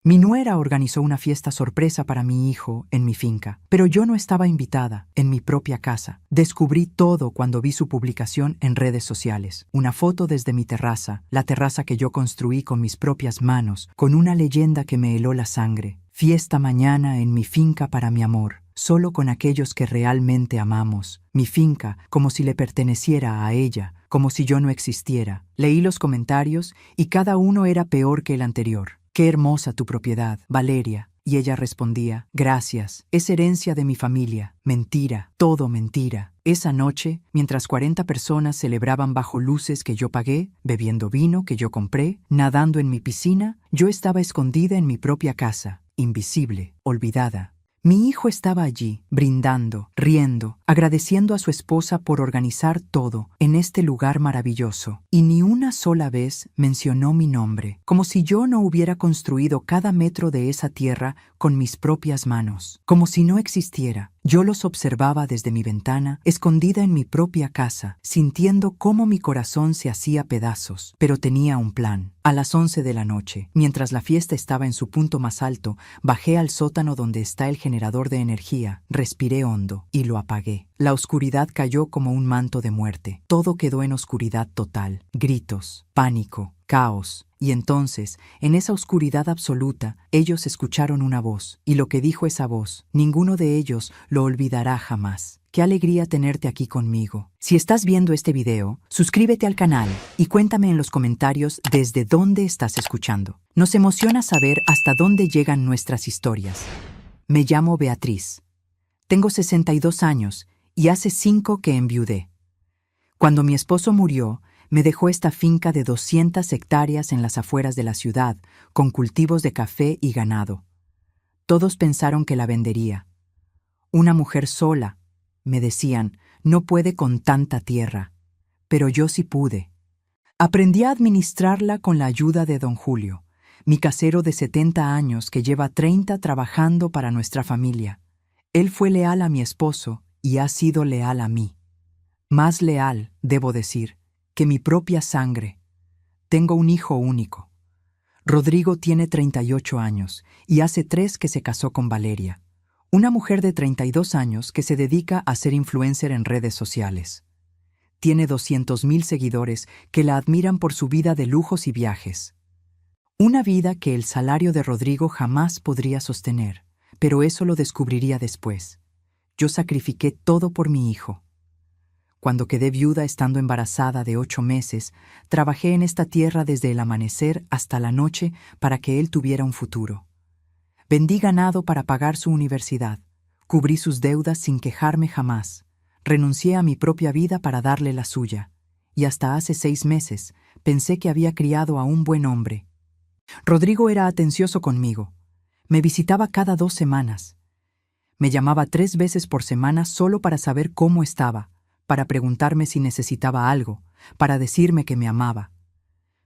Mi nuera organizó una fiesta sorpresa para mi hijo en mi finca, pero yo no estaba invitada, en mi propia casa. Descubrí todo cuando vi su publicación en redes sociales. Una foto desde mi terraza, la terraza que yo construí con mis propias manos, con una leyenda que me heló la sangre. Fiesta mañana en mi finca para mi amor, solo con aquellos que realmente amamos. Mi finca, como si le perteneciera a ella, como si yo no existiera. Leí los comentarios y cada uno era peor que el anterior. «Qué hermosa tu propiedad, Valeria». Y ella respondía, «Gracias, es herencia de mi familia». Mentira, todo mentira. Esa noche, mientras 40 personas celebraban bajo luces que yo pagué, bebiendo vino que yo compré, nadando en mi piscina, yo estaba escondida en mi propia casa, invisible, olvidada. Mi hijo estaba allí, brindando, riendo, agradeciendo a su esposa por organizar todo en este lugar maravilloso. Y ni una sola vez mencionó mi nombre, como si yo no hubiera construido cada metro de esa tierra con mis propias manos, como si no existiera. Yo los observaba desde mi ventana, escondida en mi propia casa, sintiendo cómo mi corazón se hacía pedazos. Pero tenía un plan. A las 11 de la noche, mientras la fiesta estaba en su punto más alto, bajé al sótano donde está el generador de energía, respiré hondo y lo apagué. La oscuridad cayó como un manto de muerte. Todo quedó en oscuridad total. Gritos, pánico, caos. Y entonces, en esa oscuridad absoluta, ellos escucharon una voz. Y lo que dijo esa voz, ninguno de ellos lo olvidará jamás. Qué alegría tenerte aquí conmigo. Si estás viendo este video, suscríbete al canal y cuéntame en los comentarios desde dónde estás escuchando. Nos emociona saber hasta dónde llegan nuestras historias. Me llamo Beatriz. Tengo 62 años y hace 5 que enviudé. Cuando mi esposo murió, me dejó esta finca de 200 hectáreas en las afueras de la ciudad, con cultivos de café y ganado. Todos pensaron que la vendería. Una mujer sola, me decían, no puede con tanta tierra. Pero yo sí pude. Aprendí a administrarla con la ayuda de don Julio, mi casero de 70 años que lleva 30 trabajando para nuestra familia. Él fue leal a mi esposo y ha sido leal a mí. Más leal, debo decir, que mi propia sangre. Tengo un hijo único. Rodrigo tiene 38 años y hace 3 que se casó con Valeria, una mujer de 32 años que se dedica a ser influencer en redes sociales. Tiene 200,000 seguidores que la admiran por su vida de lujos y viajes. Una vida que el salario de Rodrigo jamás podría sostener, pero eso lo descubriría después. Yo sacrifiqué todo por mi hijo. Cuando quedé viuda estando embarazada de 8 meses, trabajé en esta tierra desde el amanecer hasta la noche para que él tuviera un futuro. Vendí ganado para pagar su universidad, cubrí sus deudas sin quejarme jamás, renuncié a mi propia vida para darle la suya, y hasta hace 6 meses pensé que había criado a un buen hombre. Rodrigo era atencioso conmigo, me visitaba cada 2 semanas. Me llamaba 3 veces por semana solo para saber cómo estaba, para preguntarme si necesitaba algo, para decirme que me amaba.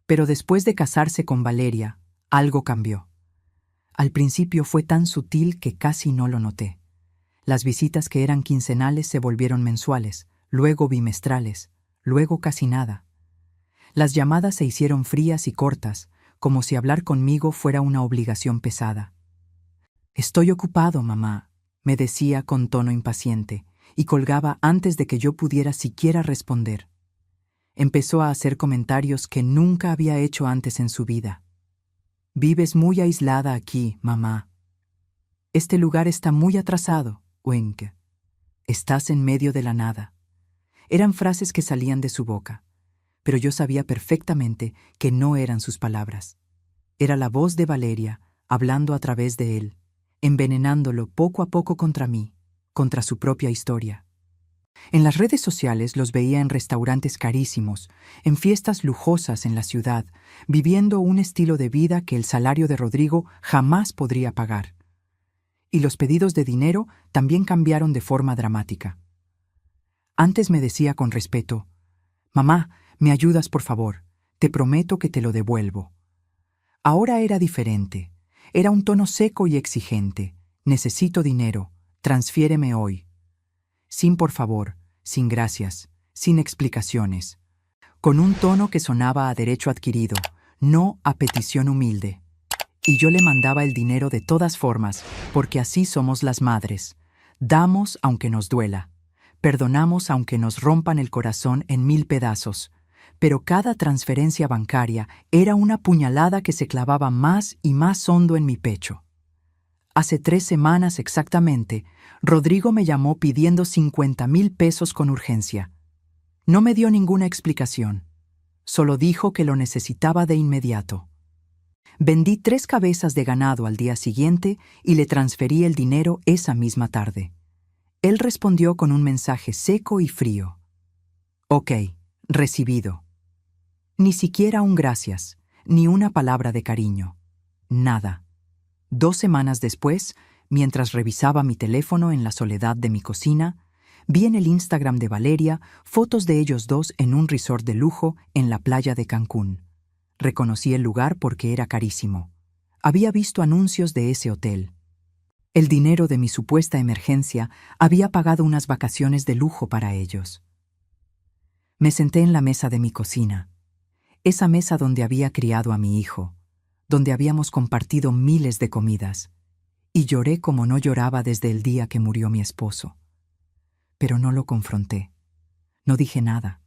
Pero después de casarse con Valeria, algo cambió. Al principio fue tan sutil que casi no lo noté. Las visitas que eran quincenales se volvieron mensuales, luego bimestrales, luego casi nada. Las llamadas se hicieron frías y cortas, como si hablar conmigo fuera una obligación pesada. «Estoy ocupado, mamá», me decía con tono impaciente, y colgaba antes de que yo pudiera siquiera responder. Empezó a hacer comentarios que nunca había hecho antes en su vida. «Vives muy aislada aquí, mamá. Este lugar está muy atrasado, Wenke. Estás en medio de la nada». Eran frases que salían de su boca, pero yo sabía perfectamente que no eran sus palabras. Era la voz de Valeria hablando a través de él, envenenándolo poco a poco contra mí, contra su propia historia. En las redes sociales los veía en restaurantes carísimos, en fiestas lujosas en la ciudad, viviendo un estilo de vida que el salario de Rodrigo jamás podría pagar. Y los pedidos de dinero también cambiaron de forma dramática. Antes me decía con respeto, «Mamá, ¿me ayudas por favor? Te prometo que te lo devuelvo». Ahora era diferente. Era un tono seco y exigente. «Necesito dinero. Transfiéreme hoy». Sin por favor, sin gracias, sin explicaciones. Con un tono que sonaba a derecho adquirido, no a petición humilde. Y yo le mandaba el dinero de todas formas, porque así somos las madres. Damos aunque nos duela. Perdonamos aunque nos rompan el corazón en 1000 pedazos. Pero cada transferencia bancaria era una puñalada que se clavaba más y más hondo en mi pecho. Hace 3 semanas exactamente, Rodrigo me llamó pidiendo 50,000 pesos con urgencia. No me dio ninguna explicación. Solo dijo que lo necesitaba de inmediato. Vendí 3 cabezas de ganado al día siguiente y le transferí el dinero esa misma tarde. Él respondió con un mensaje seco y frío. Ok, recibido. Ni siquiera un gracias, ni una palabra de cariño. Nada. 2 semanas después, mientras revisaba mi teléfono en la soledad de mi cocina, vi en el Instagram de Valeria fotos de ellos dos en un resort de lujo en la playa de Cancún. Reconocí el lugar porque era carísimo. Había visto anuncios de ese hotel. El dinero de mi supuesta emergencia había pagado unas vacaciones de lujo para ellos. Me senté en la mesa de mi cocina, esa mesa donde había criado a mi hijo, donde habíamos compartido miles de comidas, y lloré como no lloraba desde el día que murió mi esposo. Pero no lo confronté. No dije nada.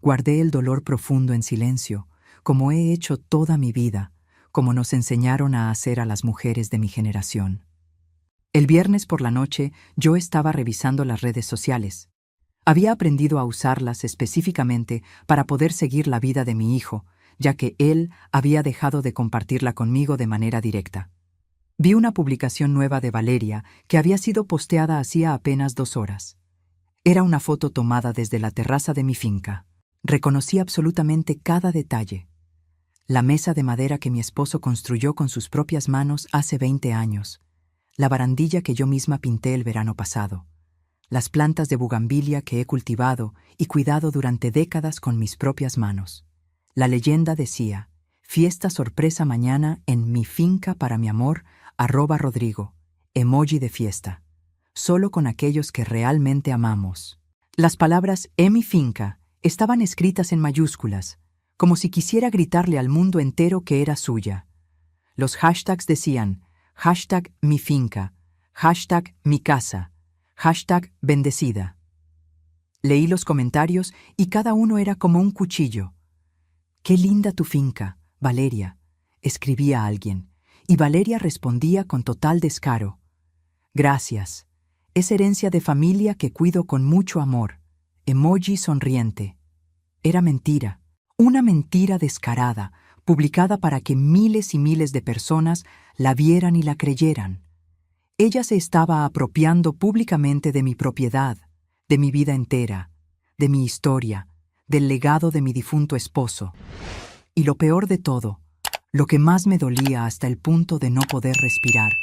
Guardé el dolor profundo en silencio, como he hecho toda mi vida, como nos enseñaron a hacer a las mujeres de mi generación. El viernes por la noche yo estaba revisando las redes sociales. Había aprendido a usarlas específicamente para poder seguir la vida de mi hijo, ya que él había dejado de compartirla conmigo de manera directa. Vi una publicación nueva de Valeria que había sido posteada hacía apenas 2 horas. Era una foto tomada desde la terraza de mi finca. Reconocí absolutamente cada detalle. La mesa de madera que mi esposo construyó con sus propias manos hace 20 años. La barandilla que yo misma pinté el verano pasado. Las plantas de bugambilia que he cultivado y cuidado durante décadas con mis propias manos. La leyenda decía, fiesta sorpresa mañana en mi finca para mi amor, @Rodrigo, emoji de fiesta. Solo con aquellos que realmente amamos. Las palabras en mi finca estaban escritas en mayúsculas, como si quisiera gritarle al mundo entero que era suya. Los hashtags decían, #mi finca, #mi casa, #bendecida. Leí los comentarios y cada uno era como un cuchillo. «Qué linda tu finca, Valeria», escribía alguien, y Valeria respondía con total descaro. «Gracias. Es herencia de familia que cuido con mucho amor». Emoji sonriente. Era mentira. Una mentira descarada, publicada para que miles y miles de personas la vieran y la creyeran. Ella se estaba apropiando públicamente de mi propiedad, de mi vida entera, de mi historia, del legado de mi difunto esposo. Y lo peor de todo, lo que más me dolía hasta el punto de no poder respirar,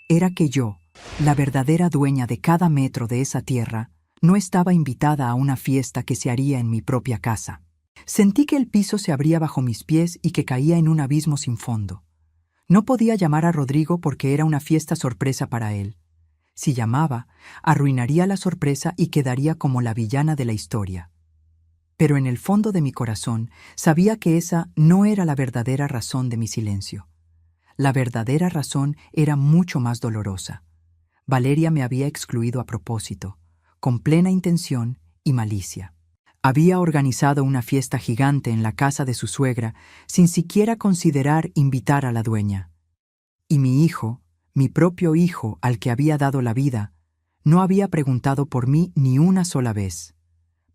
era que yo, la verdadera dueña de cada metro de esa tierra, no estaba invitada a una fiesta que se haría en mi propia casa. Sentí que el piso se abría bajo mis pies y que caía en un abismo sin fondo. No podía llamar a Rodrigo porque era una fiesta sorpresa para él. Si llamaba, arruinaría la sorpresa y quedaría como la villana de la historia. Pero en el fondo de mi corazón sabía que esa no era la verdadera razón de mi silencio. La verdadera razón era mucho más dolorosa. Valeria me había excluido a propósito, con plena intención y malicia. Había organizado una fiesta gigante en la casa de su suegra sin siquiera considerar invitar a la dueña. Y mi hijo, mi propio hijo al que había dado la vida, no había preguntado por mí ni una sola vez.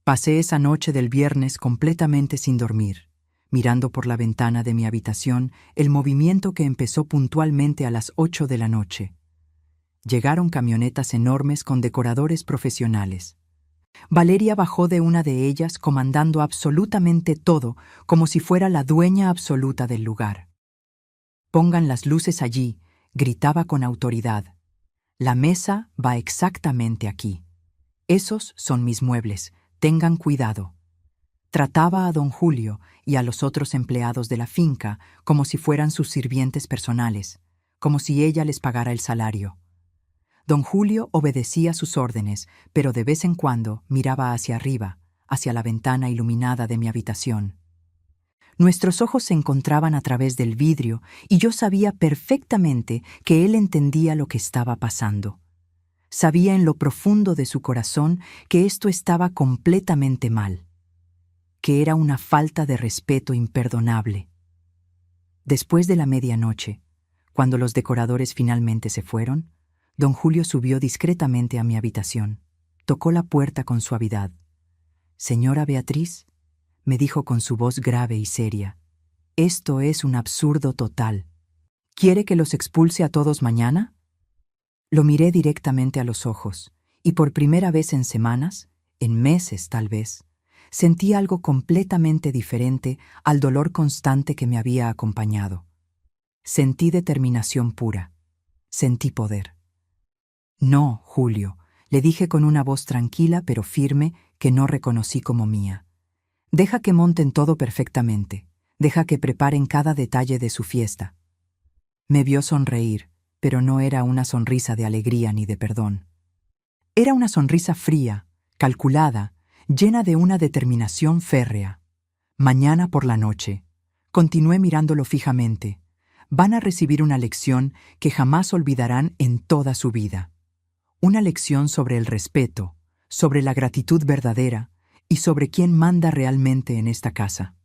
Pasé esa noche del viernes completamente sin dormir, mirando por la ventana de mi habitación el movimiento que empezó puntualmente a las 8 de la noche. Llegaron camionetas enormes con decoradores profesionales. Valeria bajó de una de ellas comandando absolutamente todo como si fuera la dueña absoluta del lugar. «Pongan las luces allí», gritaba con autoridad. «La mesa va exactamente aquí. Esos son mis muebles, tengan cuidado». Trataba a don Julio y a los otros empleados de la finca como si fueran sus sirvientes personales, como si ella les pagara el salario. Don Julio obedecía sus órdenes, pero de vez en cuando miraba hacia arriba, hacia la ventana iluminada de mi habitación. Nuestros ojos se encontraban a través del vidrio y yo sabía perfectamente que él entendía lo que estaba pasando. Sabía en lo profundo de su corazón que esto estaba completamente mal, que era una falta de respeto imperdonable. Después de la medianoche, cuando los decoradores finalmente se fueron, don Julio subió discretamente a mi habitación. Tocó la puerta con suavidad. «Señora Beatriz», me dijo con su voz grave y seria, «esto es un absurdo total. ¿Quiere que los expulse a todos mañana?» Lo miré directamente a los ojos, y por primera vez en semanas, en meses tal vez, sentí algo completamente diferente al dolor constante que me había acompañado. Sentí determinación pura. Sentí poder. «No, Julio», le dije con una voz tranquila pero firme que no reconocí como mía. «Deja que monten todo perfectamente. Deja que preparen cada detalle de su fiesta». Me vio sonreír, pero no era una sonrisa de alegría ni de perdón. Era una sonrisa fría, calculada, llena de una determinación férrea. «Mañana por la noche», continué mirándolo fijamente, «van a recibir una lección que jamás olvidarán en toda su vida. Una lección sobre el respeto, sobre la gratitud verdadera y sobre quién manda realmente en esta casa».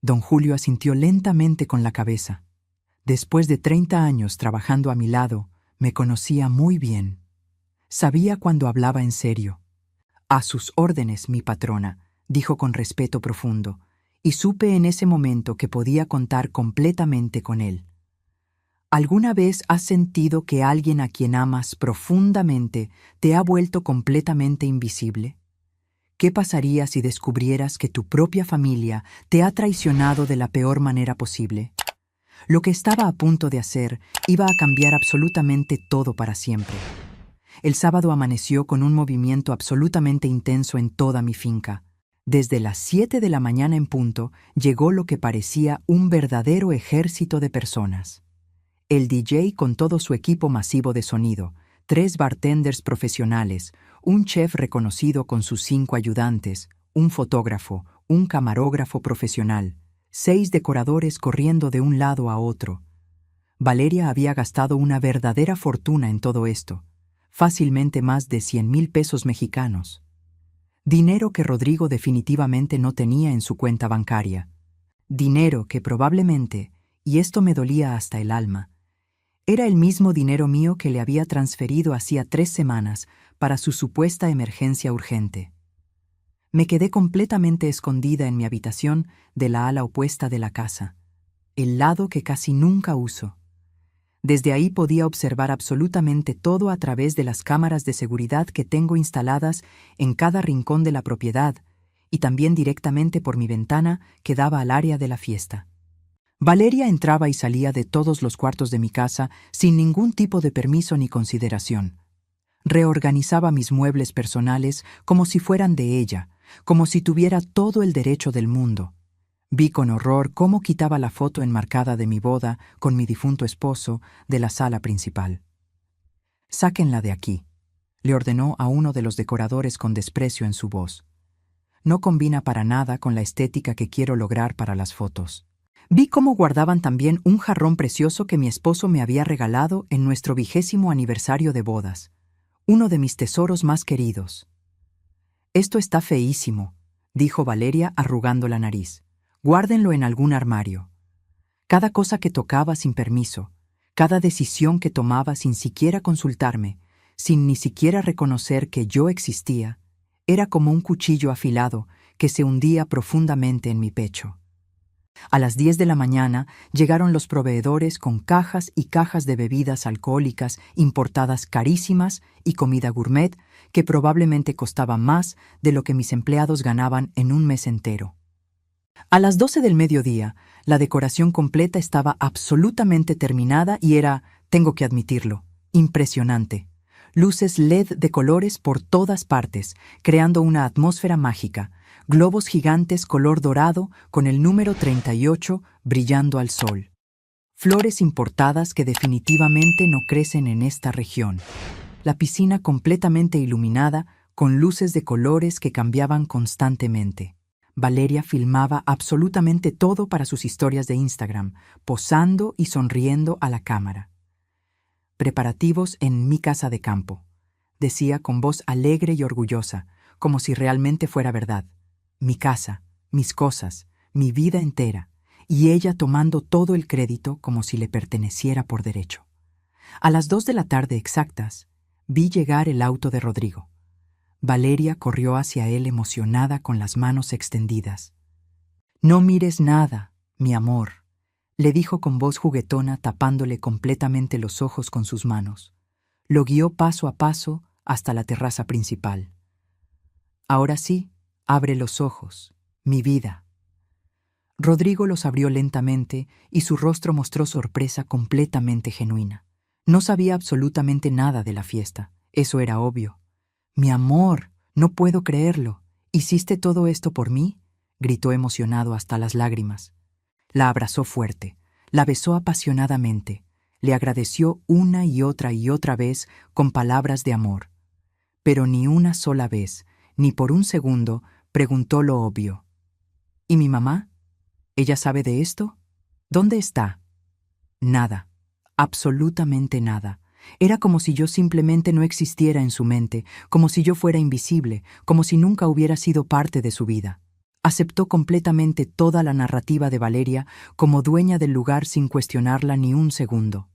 Don Julio asintió lentamente con la cabeza. Después de 30 años trabajando a mi lado, me conocía muy bien. Sabía cuando hablaba en serio. «A sus órdenes, mi patrona», dijo con respeto profundo, y supe en ese momento que podía contar completamente con él. ¿Alguna vez has sentido que alguien a quien amas profundamente te ha vuelto completamente invisible? ¿Qué pasaría si descubrieras que tu propia familia te ha traicionado de la peor manera posible? Lo que estaba a punto de hacer iba a cambiar absolutamente todo para siempre. El sábado amaneció con un movimiento absolutamente intenso en toda mi finca. Desde las 7 de la mañana en punto llegó lo que parecía un verdadero ejército de personas. El DJ con todo su equipo masivo de sonido, 3 bartenders profesionales, un chef reconocido con sus 5 ayudantes, un fotógrafo, un camarógrafo profesional, 6 decoradores corriendo de un lado a otro. Valeria había gastado una verdadera fortuna en todo esto, fácilmente más de 100,000 pesos mexicanos. Dinero que Rodrigo definitivamente no tenía en su cuenta bancaria. Dinero que probablemente, y esto me dolía hasta el alma, era el mismo dinero mío que le había transferido hacía 3 semanas para su supuesta emergencia urgente. Me quedé completamente escondida en mi habitación de la ala opuesta de la casa, el lado que casi nunca uso. Desde ahí podía observar absolutamente todo a través de las cámaras de seguridad que tengo instaladas en cada rincón de la propiedad y también directamente por mi ventana que daba al área de la fiesta. Valeria entraba y salía de todos los cuartos de mi casa sin ningún tipo de permiso ni consideración. Reorganizaba mis muebles personales como si fueran de ella, como si tuviera todo el derecho del mundo. Vi con horror cómo quitaba la foto enmarcada de mi boda con mi difunto esposo de la sala principal. «Sáquenla de aquí», le ordenó a uno de los decoradores con desprecio en su voz. «No combina para nada con la estética que quiero lograr para las fotos». Vi cómo guardaban también un jarrón precioso que mi esposo me había regalado en nuestro 20º aniversario de bodas, uno de mis tesoros más queridos. «Esto está feísimo», dijo Valeria arrugando la nariz. «Guárdenlo en algún armario». Cada cosa que tocaba sin permiso, cada decisión que tomaba sin siquiera consultarme, sin ni siquiera reconocer que yo existía, era como un cuchillo afilado que se hundía profundamente en mi pecho. A las 10 de la mañana llegaron los proveedores con cajas y cajas de bebidas alcohólicas importadas carísimas y comida gourmet que probablemente costaba más de lo que mis empleados ganaban en un mes entero. A las 12 del mediodía, la decoración completa estaba absolutamente terminada y era, tengo que admitirlo, impresionante. Luces LED de colores por todas partes, creando una atmósfera mágica. Globos gigantes color dorado con el número 38 brillando al sol. Flores importadas que definitivamente no crecen en esta región. La piscina completamente iluminada con luces de colores que cambiaban constantemente. Valeria filmaba absolutamente todo para sus historias de Instagram, posando y sonriendo a la cámara. Preparativos en mi casa de campo, decía con voz alegre y orgullosa, como si realmente fuera verdad. Mi casa, mis cosas, mi vida entera, y ella tomando todo el crédito como si le perteneciera por derecho. A las 2 de la tarde exactas, vi llegar el auto de Rodrigo. Valeria corrió hacia él emocionada con las manos extendidas. «No mires nada, mi amor», le dijo con voz juguetona tapándole completamente los ojos con sus manos. Lo guió paso a paso hasta la terraza principal. «Ahora sí, abre los ojos, mi vida». Rodrigo los abrió lentamente y su rostro mostró sorpresa completamente genuina. No sabía absolutamente nada de la fiesta, eso era obvio. «Mi amor, no puedo creerlo. ¿Hiciste todo esto por mí?», gritó emocionado hasta las lágrimas. La abrazó fuerte, la besó apasionadamente, le agradeció una y otra vez con palabras de amor. Pero ni una sola vez, ni por un segundo, preguntó lo obvio. «¿Y mi mamá? ¿Ella sabe de esto? ¿Dónde está?». Nada, absolutamente nada. Era como si yo simplemente no existiera en su mente, como si yo fuera invisible, como si nunca hubiera sido parte de su vida. Aceptó completamente toda la narrativa de Valeria como dueña del lugar sin cuestionarla ni un segundo.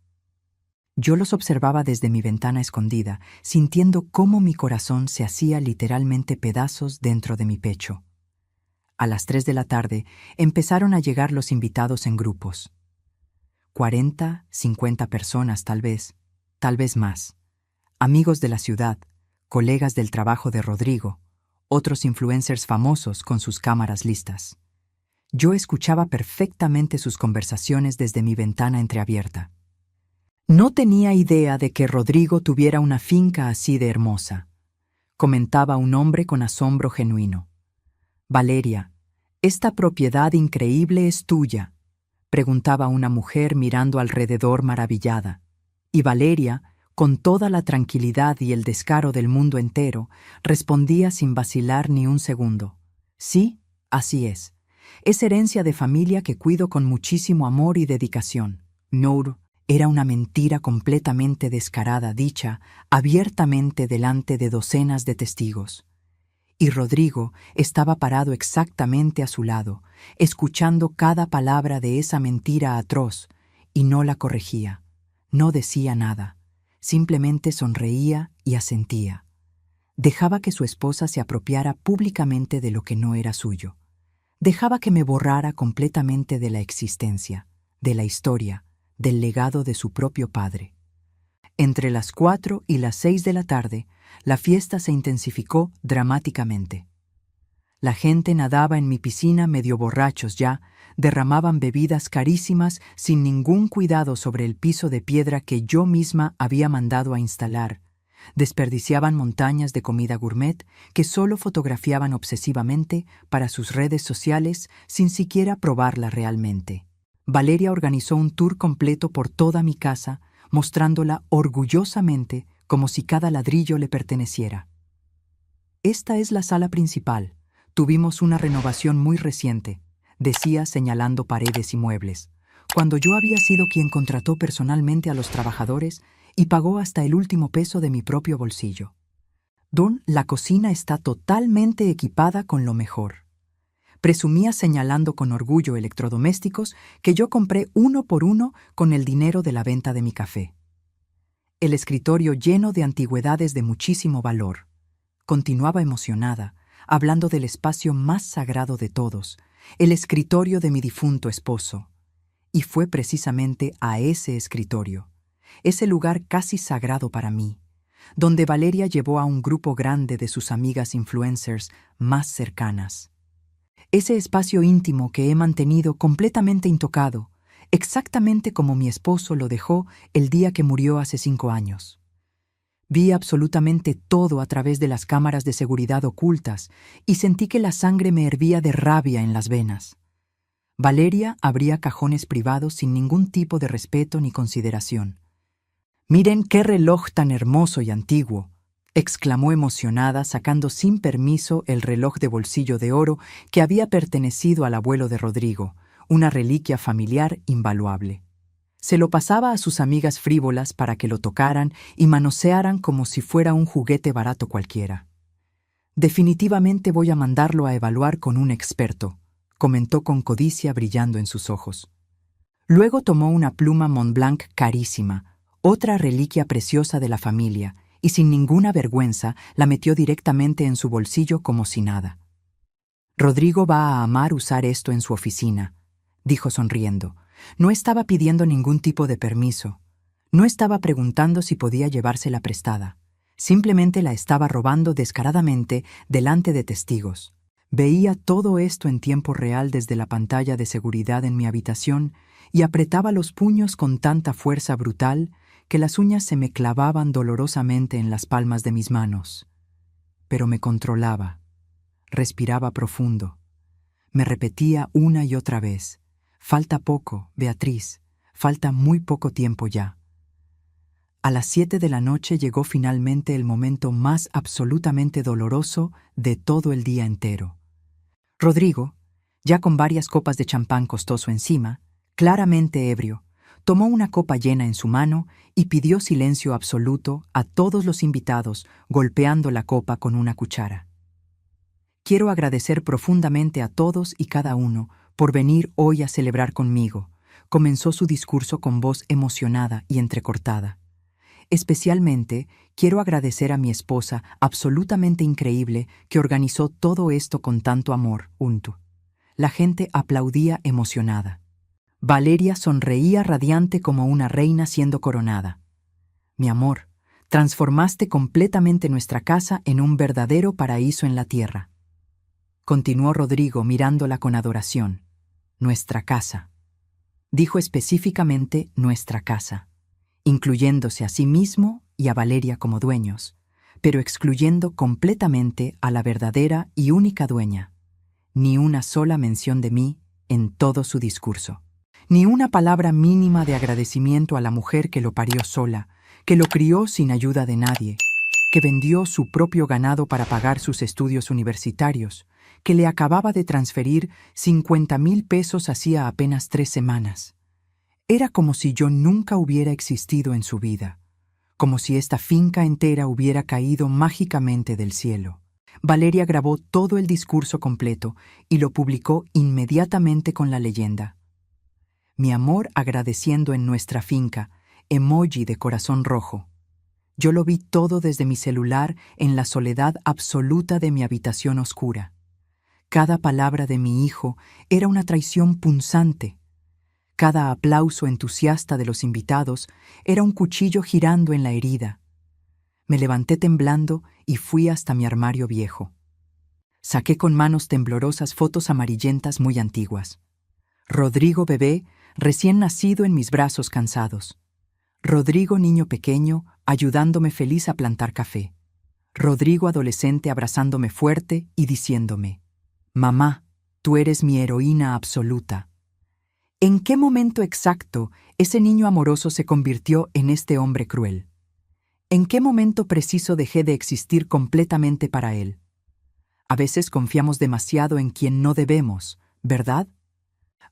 Yo los observaba desde mi ventana escondida, sintiendo cómo mi corazón se hacía literalmente pedazos dentro de mi pecho. A las 3 de la tarde empezaron a llegar los invitados en grupos. 40, 50 personas tal vez más. Amigos de la ciudad, colegas del trabajo de Rodrigo, otros influencers famosos con sus cámaras listas. Yo escuchaba perfectamente sus conversaciones desde mi ventana entreabierta. No tenía idea de que Rodrigo tuviera una finca así de hermosa, comentaba un hombre con asombro genuino. «Valeria, ¿esta propiedad increíble es tuya?», preguntaba una mujer mirando alrededor maravillada. Y Valeria, con toda la tranquilidad y el descaro del mundo entero, respondía sin vacilar ni un segundo. «Sí, así es. Es herencia de familia que cuido con muchísimo amor y dedicación». No, era una mentira completamente descarada, dicha abiertamente delante de docenas de testigos. Y Rodrigo estaba parado exactamente a su lado, escuchando cada palabra de esa mentira atroz, y no la corregía. No decía nada, simplemente sonreía y asentía. Dejaba que su esposa se apropiara públicamente de lo que no era suyo. Dejaba que me borrara completamente de la existencia, de la historia, del legado de su propio padre. Entre las 4 y las 6 de la tarde, la fiesta se intensificó dramáticamente. La gente nadaba en mi piscina medio borrachos ya, derramaban bebidas carísimas sin ningún cuidado sobre el piso de piedra que yo misma había mandado a instalar, desperdiciaban montañas de comida gourmet que solo fotografiaban obsesivamente para sus redes sociales sin siquiera probarla realmente. Valeria organizó un tour completo por toda mi casa, mostrándola orgullosamente como si cada ladrillo le perteneciera. «Esta es la sala principal. Tuvimos una renovación muy reciente», decía señalando paredes y muebles, cuando yo había sido quien contrató personalmente a los trabajadores y pagó hasta el último peso de mi propio bolsillo. La cocina está totalmente equipada con lo mejor. Presumía señalando con orgullo electrodomésticos que yo compré uno por uno con el dinero de la venta de mi café. El escritorio lleno de antigüedades de muchísimo valor. Continuaba emocionada, hablando del espacio más sagrado de todos, el escritorio de mi difunto esposo. Y fue precisamente a ese escritorio, ese lugar casi sagrado para mí, donde Valeria llevó a un grupo grande de sus amigas influencers más cercanas. Ese espacio íntimo que he mantenido completamente intocado, exactamente como mi esposo lo dejó el día que murió hace 5 años. Vi absolutamente todo a través de las cámaras de seguridad ocultas y sentí que la sangre me hervía de rabia en las venas. Valeria abría cajones privados sin ningún tipo de respeto ni consideración. «Miren qué reloj tan hermoso y antiguo», exclamó emocionada, sacando sin permiso el reloj de bolsillo de oro que había pertenecido al abuelo de Rodrigo, una reliquia familiar invaluable. Se lo pasaba a sus amigas frívolas para que lo tocaran y manosearan como si fuera un juguete barato cualquiera. «Definitivamente voy a mandarlo a evaluar con un experto», comentó con codicia brillando en sus ojos. Luego tomó una pluma Montblanc carísima, otra reliquia preciosa de la familia, y sin ninguna vergüenza la metió directamente en su bolsillo como si nada. «Rodrigo va a amar usar esto en su oficina», dijo sonriendo. No estaba pidiendo ningún tipo de permiso. No estaba preguntando si podía llevársela prestada. Simplemente la estaba robando descaradamente delante de testigos. Veía todo esto en tiempo real desde la pantalla de seguridad en mi habitación y apretaba los puños con tanta fuerza brutal que las uñas se me clavaban dolorosamente en las palmas de mis manos. Pero me controlaba. Respiraba profundo. Me repetía una y otra vez: «Falta poco, Beatriz, falta muy poco tiempo ya». A las 7 de la noche llegó finalmente el momento más absolutamente doloroso de todo el día entero. Rodrigo, ya con varias copas de champán costoso encima, claramente ebrio, tomó una copa llena en su mano y pidió silencio absoluto a todos los invitados, golpeando la copa con una cuchara. «Quiero agradecer profundamente a todos y cada uno por venir hoy a celebrar conmigo», comenzó su discurso con voz emocionada y entrecortada. «Especialmente quiero agradecer a mi esposa absolutamente increíble que organizó todo esto con tanto amor». La gente aplaudía emocionada. Valeria sonreía radiante como una reina siendo coronada. «Mi amor, transformaste completamente nuestra casa en un verdadero paraíso en la tierra», continuó Rodrigo mirándola con adoración. «Nuestra casa». Dijo específicamente nuestra casa, incluyéndose a sí mismo y a Valeria como dueños, pero excluyendo completamente a la verdadera y única dueña. Ni una sola mención de mí en todo su discurso. Ni una palabra mínima de agradecimiento a la mujer que lo parió sola, que lo crió sin ayuda de nadie, que vendió su propio ganado para pagar sus estudios universitarios, que le acababa de transferir 50,000 pesos hacía apenas 3 semanas. Era como si yo nunca hubiera existido en su vida, como si esta finca entera hubiera caído mágicamente del cielo. Valeria grabó todo el discurso completo y lo publicó inmediatamente con la leyenda: «Mi amor agradeciendo en nuestra finca», emoji de corazón rojo. Yo lo vi todo desde mi celular en la soledad absoluta de mi habitación oscura. Cada palabra de mi hijo era una traición punzante. Cada aplauso entusiasta de los invitados era un cuchillo girando en la herida. Me levanté temblando y fui hasta mi armario viejo. Saqué con manos temblorosas fotos amarillentas muy antiguas. Rodrigo bebé, recién nacido en mis brazos cansados. Rodrigo niño pequeño, ayudándome feliz a plantar café. Rodrigo adolescente abrazándome fuerte y diciéndome: «Mamá, tú eres mi heroína absoluta». ¿En qué momento exacto ese niño amoroso se convirtió en este hombre cruel? ¿En qué momento preciso dejé de existir completamente para él? A veces confiamos demasiado en quien no debemos, ¿verdad?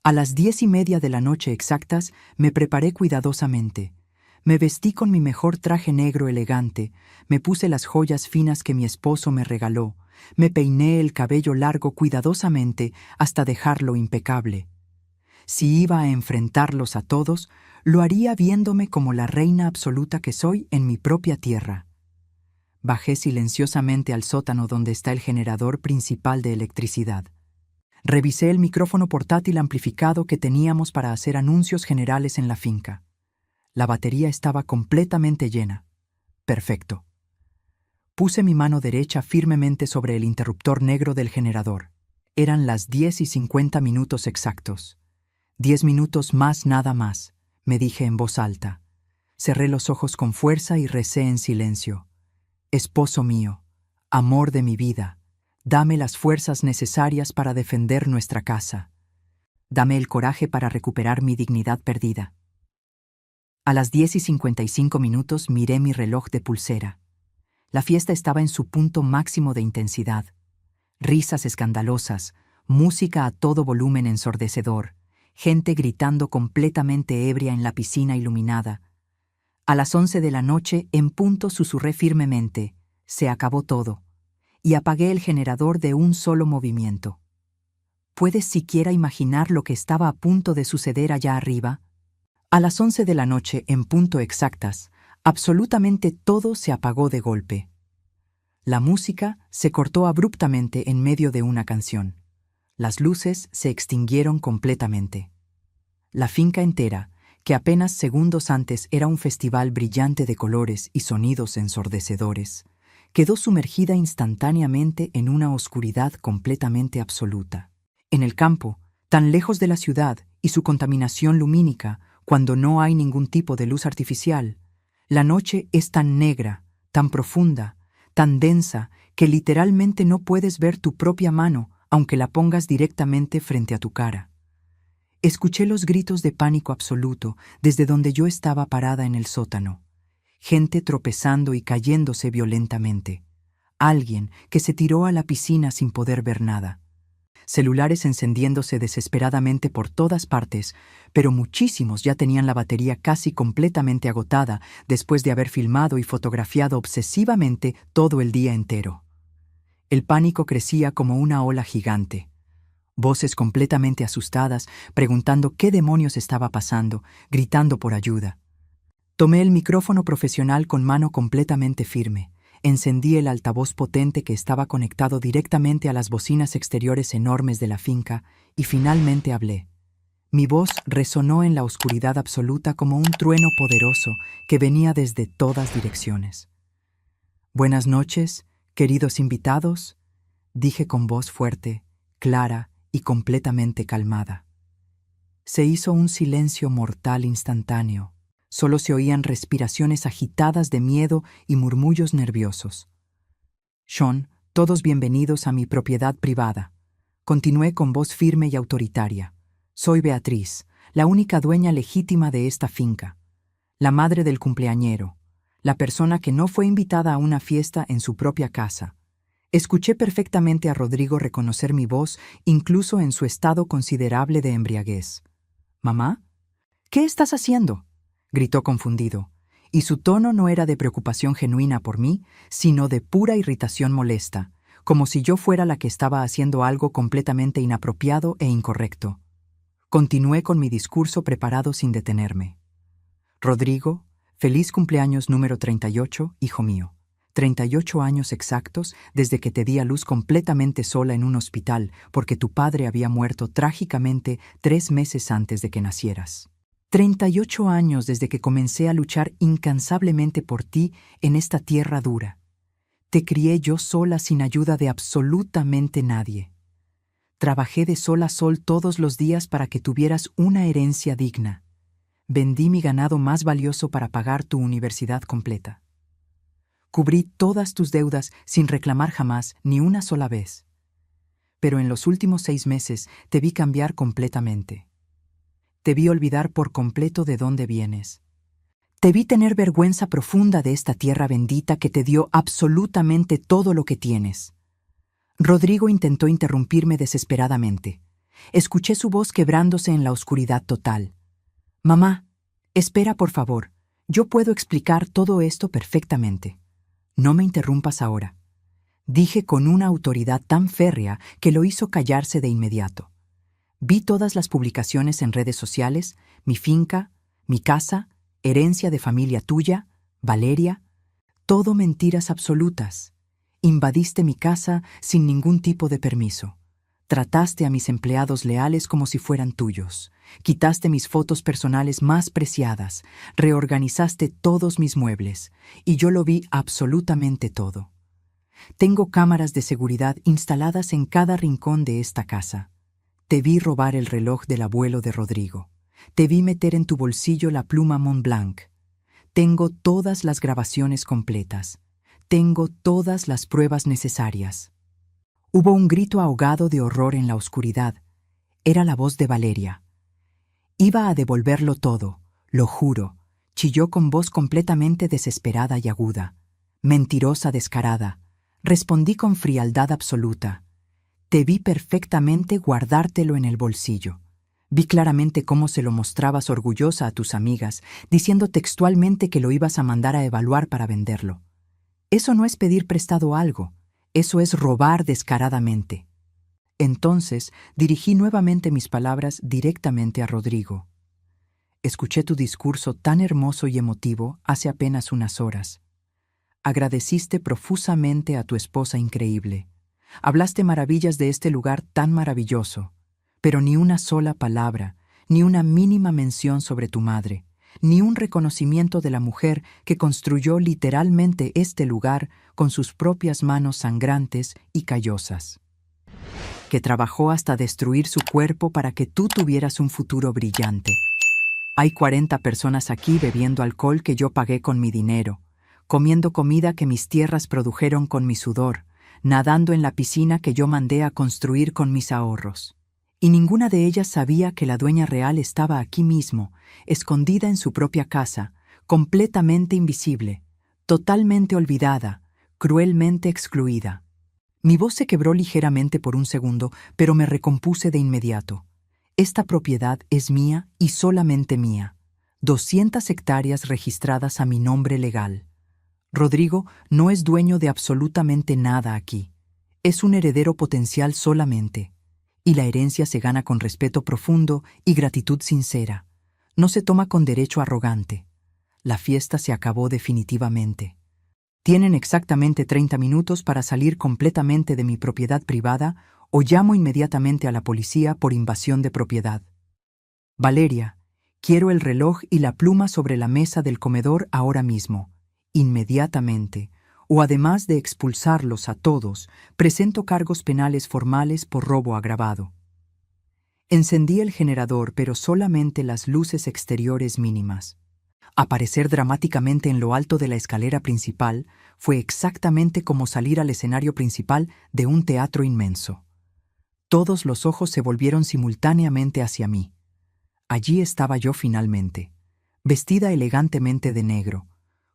A las 10:30 de la noche exactas me preparé cuidadosamente. Me vestí con mi mejor traje negro elegante, me puse las joyas finas que mi esposo me regaló, me peiné el cabello largo cuidadosamente hasta dejarlo impecable. Si iba a enfrentarlos a todos, lo haría viéndome como la reina absoluta que soy en mi propia tierra. Bajé silenciosamente al sótano donde está el generador principal de electricidad. Revisé el micrófono portátil amplificado que teníamos para hacer anuncios generales en la finca. La batería estaba completamente llena. Perfecto. Puse mi mano derecha firmemente sobre el interruptor negro del generador. Eran las 10:50 exactos. 10 minutos más, nada más, me dije en voz alta. Cerré los ojos con fuerza y recé en silencio. Esposo mío, amor de mi vida, dame las fuerzas necesarias para defender nuestra casa. Dame el coraje para recuperar mi dignidad perdida. A las 10:55 miré mi reloj de pulsera. La fiesta estaba en su punto máximo de intensidad. Risas escandalosas, música a todo volumen ensordecedor, gente gritando completamente ebria en la piscina iluminada. A las 11 de la noche, en punto susurré firmemente: se acabó todo, y apagué el generador de un solo movimiento. ¿Puedes siquiera imaginar lo que estaba a punto de suceder allá arriba? A las 11 de la noche, en punto exactas, absolutamente todo se apagó de golpe. La música se cortó abruptamente en medio de una canción. Las luces se extinguieron completamente. La finca entera, que apenas segundos antes era un festival brillante de colores y sonidos ensordecedores, quedó sumergida instantáneamente en una oscuridad completamente absoluta. En el campo, tan lejos de la ciudad y su contaminación lumínica, cuando no hay ningún tipo de luz artificial, la noche es tan negra, tan profunda, tan densa, que literalmente no puedes ver tu propia mano, aunque la pongas directamente frente a tu cara. Escuché los gritos de pánico absoluto desde donde yo estaba parada en el sótano. Gente tropezando y cayéndose violentamente. Alguien que se tiró a la piscina sin poder ver nada. Celulares encendiéndose desesperadamente por todas partes, pero muchísimos ya tenían la batería casi completamente agotada después de haber filmado y fotografiado obsesivamente todo el día entero. El pánico crecía como una ola gigante. Voces completamente asustadas, preguntando qué demonios estaba pasando, gritando por ayuda. Tomé el micrófono profesional con mano completamente firme. Encendí el altavoz potente que estaba conectado directamente a las bocinas exteriores enormes de la finca y finalmente hablé. Mi voz resonó en la oscuridad absoluta como un trueno poderoso que venía desde todas direcciones. «Buenas noches, queridos invitados», dije con voz fuerte, clara y completamente calmada. Se hizo un silencio mortal instantáneo. Solo se oían respiraciones agitadas de miedo y murmullos nerviosos. «Sean, todos bienvenidos a mi propiedad privada», continué con voz firme y autoritaria. «Soy Beatriz, la única dueña legítima de esta finca, la madre del cumpleañero, la persona que no fue invitada a una fiesta en su propia casa». Escuché perfectamente a Rodrigo reconocer mi voz, incluso en su estado considerable de embriaguez. «¿Mamá? ¿Qué estás haciendo?», gritó confundido, y su tono no era de preocupación genuina por mí, sino de pura irritación molesta, como si yo fuera la que estaba haciendo algo completamente inapropiado e incorrecto. Continué con mi discurso preparado sin detenerme. «Rodrigo, feliz cumpleaños número 38, hijo mío. 38 años exactos desde que te di a luz completamente sola en un hospital porque tu padre había muerto trágicamente 3 meses antes de que nacieras. 38 años desde que comencé a luchar incansablemente por ti en esta tierra dura. Te crié yo sola sin ayuda de absolutamente nadie. Trabajé de sol a sol todos los días para que tuvieras una herencia digna. Vendí mi ganado más valioso para pagar tu universidad completa. Cubrí todas tus deudas sin reclamar jamás ni una sola vez. Pero en los últimos 6 meses te vi cambiar completamente. Te vi olvidar por completo de dónde vienes. Te vi tener vergüenza profunda de esta tierra bendita que te dio absolutamente todo lo que tienes». Rodrigo intentó interrumpirme desesperadamente. Escuché su voz quebrándose en la oscuridad total. «Mamá, espera por favor. Yo puedo explicar todo esto perfectamente. No me interrumpas ahora», dije con una autoridad tan férrea que lo hizo callarse de inmediato. Vi todas las publicaciones en redes sociales, mi finca, mi casa, herencia de familia tuya, Valeria, todo mentiras absolutas. Invadiste mi casa sin ningún tipo de permiso. Trataste a mis empleados leales como si fueran tuyos. Quitaste mis fotos personales más preciadas, reorganizaste todos mis muebles, y yo lo vi absolutamente todo. Tengo cámaras de seguridad instaladas en cada rincón de esta casa. Te vi robar el reloj del abuelo de Rodrigo. Te vi meter en tu bolsillo la pluma Montblanc. Tengo todas las grabaciones completas. Tengo todas las pruebas necesarias. Hubo un grito ahogado de horror en la oscuridad. Era la voz de Valeria. Iba a devolverlo todo, lo juro, chilló con voz completamente desesperada y aguda. Mentirosa descarada, respondí con frialdad absoluta. Te vi perfectamente guardártelo en el bolsillo. Vi claramente cómo se lo mostrabas orgullosa a tus amigas, diciendo textualmente que lo ibas a mandar a evaluar para venderlo. Eso no es pedir prestado algo, eso es robar descaradamente. Entonces dirigí nuevamente mis palabras directamente a Rodrigo. Escuché tu discurso tan hermoso y emotivo hace apenas unas horas. Agradeciste profusamente a tu esposa increíble. Hablaste maravillas de este lugar tan maravilloso, pero ni una sola palabra, ni una mínima mención sobre tu madre, ni un reconocimiento de la mujer que construyó literalmente este lugar con sus propias manos sangrantes y callosas, que trabajó hasta destruir su cuerpo para que tú tuvieras un futuro brillante. Hay 40 personas aquí bebiendo alcohol que yo pagué con mi dinero, comiendo comida que mis tierras produjeron con mi sudor, nadando en la piscina que yo mandé a construir con mis ahorros. Y ninguna de ellas sabía que la dueña real estaba aquí mismo, escondida en su propia casa, completamente invisible, totalmente olvidada, cruelmente excluida. Mi voz se quebró ligeramente por un segundo, pero me recompuse de inmediato. Esta propiedad es mía y solamente mía. 200 hectáreas registradas a mi nombre legal. Rodrigo no es dueño de absolutamente nada aquí. Es un heredero potencial solamente. Y la herencia se gana con respeto profundo y gratitud sincera. No se toma con derecho arrogante. La fiesta se acabó definitivamente. Tienen exactamente 30 minutos para salir completamente de mi propiedad privada o llamo inmediatamente a la policía por invasión de propiedad. Valeria, quiero el reloj y la pluma sobre la mesa del comedor ahora mismo, inmediatamente, o además de expulsarlos a todos, presento cargos penales formales por robo agravado. Encendí el generador, pero solamente las luces exteriores mínimas. Aparecer dramáticamente en lo alto de la escalera principal fue exactamente como salir al escenario principal de un teatro inmenso. Todos los ojos se volvieron simultáneamente hacia mí. Allí estaba yo finalmente, vestida elegantemente de negro,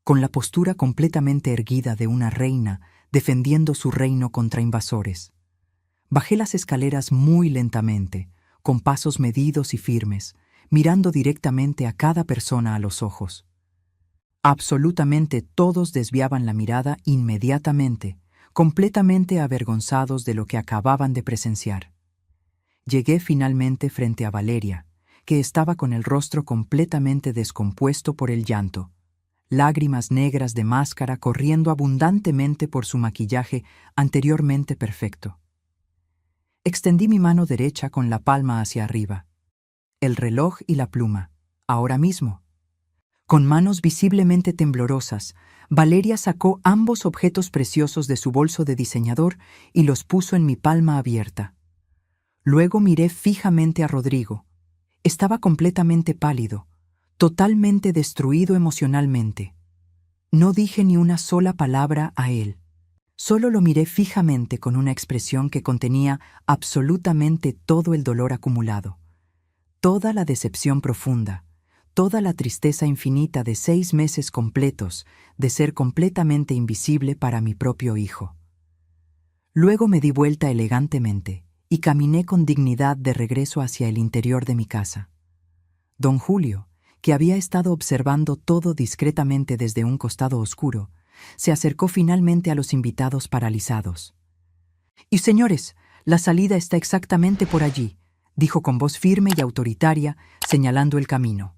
con la postura completamente erguida de una reina defendiendo su reino contra invasores. Bajé las escaleras muy lentamente, con pasos medidos y firmes, mirando directamente a cada persona a los ojos. Absolutamente todos desviaban la mirada inmediatamente, completamente avergonzados de lo que acababan de presenciar. Llegué finalmente frente a Valeria, que estaba con el rostro completamente descompuesto por el llanto, lágrimas negras de máscara corriendo abundantemente por su maquillaje anteriormente perfecto. Extendí mi mano derecha con la palma hacia arriba. El reloj y la pluma, ahora mismo. Con manos visiblemente temblorosas, Valeria sacó ambos objetos preciosos de su bolso de diseñador y los puso en mi palma abierta. Luego miré fijamente a Rodrigo. Estaba completamente pálido, totalmente destruido emocionalmente. No dije ni una sola palabra a él. Solo lo miré fijamente con una expresión que contenía absolutamente todo el dolor acumulado, toda la decepción profunda, toda la tristeza infinita de 6 meses completos de ser completamente invisible para mi propio hijo. Luego me di vuelta elegantemente y caminé con dignidad de regreso hacia el interior de mi casa. Don Julio, que había estado observando todo discretamente desde un costado oscuro, se acercó finalmente a los invitados paralizados. «Y señores, la salida está exactamente por allí», dijo con voz firme y autoritaria, señalando el camino.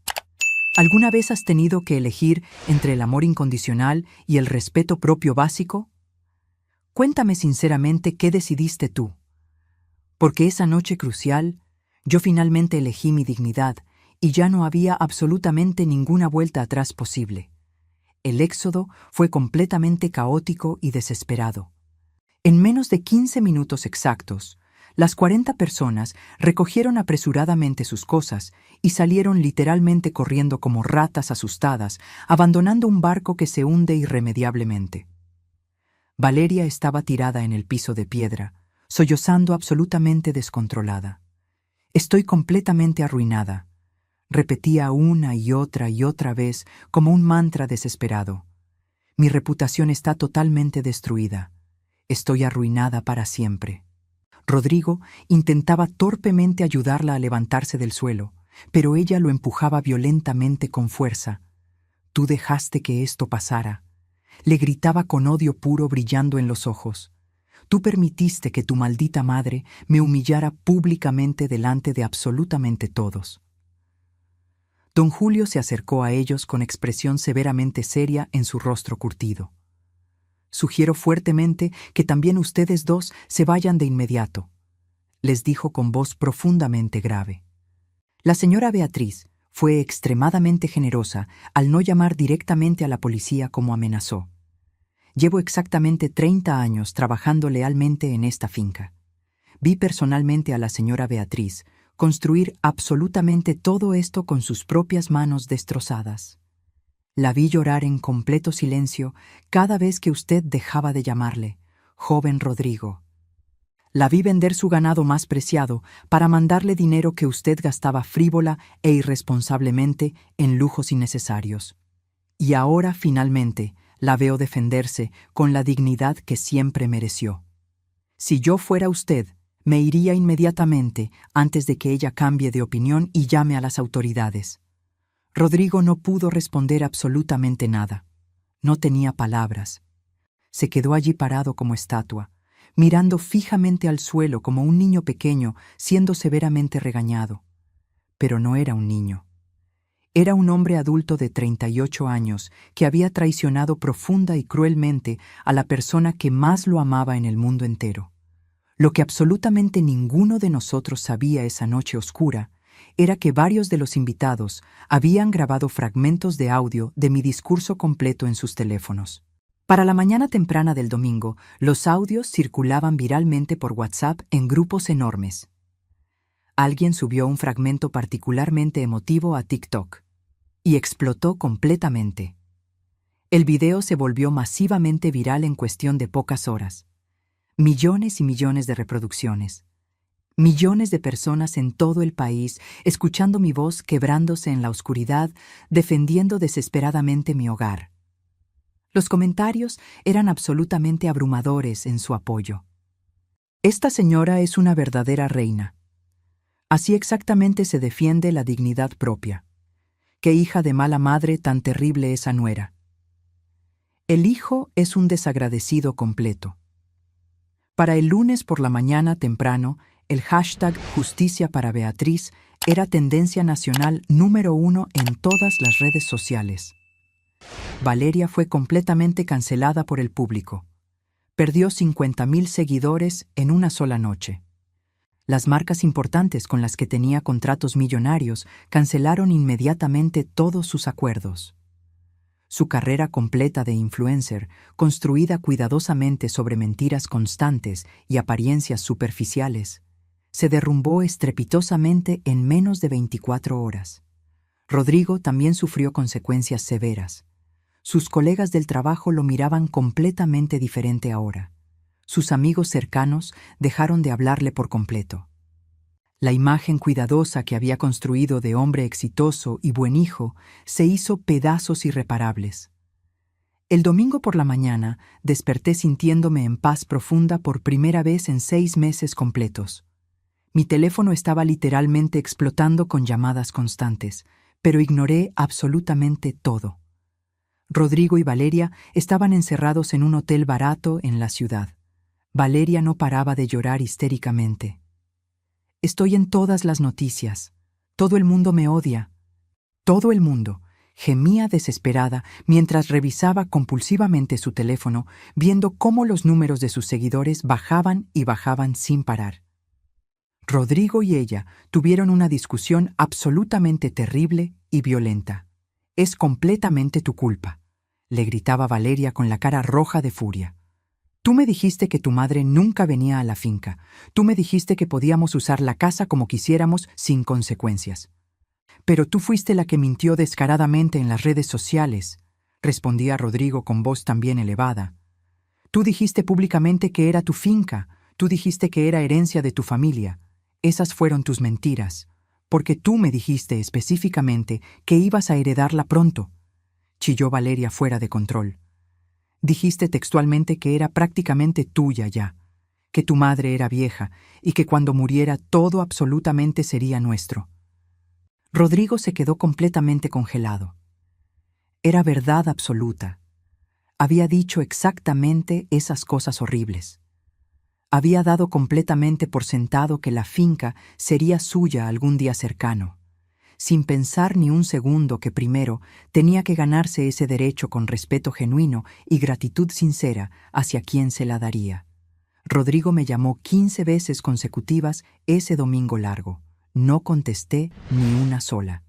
¿Alguna vez has tenido que elegir entre el amor incondicional y el respeto propio básico? Cuéntame sinceramente qué decidiste tú. Porque esa noche crucial, yo finalmente elegí mi dignidad y ya no había absolutamente ninguna vuelta atrás posible. El éxodo fue completamente caótico y desesperado. En menos de 15 minutos exactos, las 40 personas recogieron apresuradamente sus cosas y salieron literalmente corriendo como ratas asustadas, abandonando un barco que se hunde irremediablemente. Valeria estaba tirada en el piso de piedra, sollozando absolutamente descontrolada. «Estoy completamente arruinada», repetía una y otra vez como un mantra desesperado. Mi reputación está totalmente destruida. Estoy arruinada para siempre. Rodrigo intentaba torpemente ayudarla a levantarse del suelo, pero ella lo empujaba violentamente con fuerza. Tú dejaste que esto pasara. Le gritaba con odio puro brillando en los ojos. Tú permitiste que tu maldita madre me humillara públicamente delante de absolutamente todos. Don Julio se acercó a ellos con expresión severamente seria en su rostro curtido. Sugiero fuertemente que también ustedes dos se vayan de inmediato, les dijo con voz profundamente grave. La señora Beatriz fue extremadamente generosa al no llamar directamente a la policía como amenazó. Llevo exactamente 30 años trabajando lealmente en esta finca. Vi personalmente a la señora Beatriz construir absolutamente todo esto con sus propias manos destrozadas. La vi llorar en completo silencio cada vez que usted dejaba de llamarle, joven Rodrigo. La vi vender su ganado más preciado para mandarle dinero que usted gastaba frívola e irresponsablemente en lujos innecesarios. Y ahora, finalmente, la veo defenderse con la dignidad que siempre mereció. Si yo fuera usted, me iría inmediatamente antes de que ella cambie de opinión y llame a las autoridades. Rodrigo no pudo responder absolutamente nada. No tenía palabras. Se quedó allí parado como estatua, mirando fijamente al suelo como un niño pequeño siendo severamente regañado. Pero no era un niño. Era un hombre adulto de 38 años que había traicionado profunda y cruelmente a la persona que más lo amaba en el mundo entero. Lo que absolutamente ninguno de nosotros sabía esa noche oscura era que varios de los invitados habían grabado fragmentos de audio de mi discurso completo en sus teléfonos. Para la mañana temprana del domingo, los audios circulaban viralmente por WhatsApp en grupos enormes. Alguien subió un fragmento particularmente emotivo a TikTok y explotó completamente. El video se volvió masivamente viral en cuestión de pocas horas. Millones y millones de reproducciones. Millones de personas en todo el país escuchando mi voz quebrándose en la oscuridad, defendiendo desesperadamente mi hogar. Los comentarios eran absolutamente abrumadores en su apoyo. Esta señora es una verdadera reina. Así exactamente se defiende la dignidad propia. Qué hija de mala madre tan terrible esa nuera. El hijo es un desagradecido completo. Para el lunes por la mañana temprano, el hashtag Justicia para Beatriz era tendencia nacional número 1 en todas las redes sociales. Valeria fue completamente cancelada por el público. Perdió 50,000 seguidores en una sola noche. Las marcas importantes con las que tenía contratos millonarios cancelaron inmediatamente todos sus acuerdos. Su carrera completa de influencer, construida cuidadosamente sobre mentiras constantes y apariencias superficiales, se derrumbó estrepitosamente en menos de 24 horas. Rodrigo también sufrió consecuencias severas. Sus colegas del trabajo lo miraban completamente diferente ahora. Sus amigos cercanos dejaron de hablarle por completo. La imagen cuidadosa que había construido de hombre exitoso y buen hijo se hizo pedazos irreparables. El domingo por la mañana desperté sintiéndome en paz profunda por primera vez en 6 meses completos. Mi teléfono estaba literalmente explotando con llamadas constantes, pero ignoré absolutamente todo. Rodrigo y Valeria estaban encerrados en un hotel barato en la ciudad. Valeria no paraba de llorar histéricamente. Estoy en todas las noticias. Todo el mundo me odia. Todo el mundo, gemía desesperada mientras revisaba compulsivamente su teléfono, viendo cómo los números de sus seguidores bajaban y bajaban sin parar. Rodrigo y ella tuvieron una discusión absolutamente terrible y violenta. «Es completamente tu culpa», le gritaba Valeria con la cara roja de furia. «Tú me dijiste que tu madre nunca venía a la finca. Tú me dijiste que podíamos usar la casa como quisiéramos sin consecuencias. Pero tú fuiste la que mintió descaradamente en las redes sociales», respondía Rodrigo con voz también elevada. «Tú dijiste públicamente que era tu finca. Tú dijiste que era herencia de tu familia. Esas fueron tus mentiras, porque tú me dijiste específicamente que ibas a heredarla pronto», chilló Valeria fuera de control. Dijiste textualmente que era prácticamente tuya ya, que tu madre era vieja y que cuando muriera todo absolutamente sería nuestro. Rodrigo se quedó completamente congelado. Era verdad absoluta. Había dicho exactamente esas cosas horribles. Había dado completamente por sentado que la finca sería suya algún día cercano, sin pensar ni un segundo que primero tenía que ganarse ese derecho con respeto genuino y gratitud sincera hacia quien se la daría. Rodrigo me llamó 15 veces consecutivas ese domingo largo. No contesté ni una sola.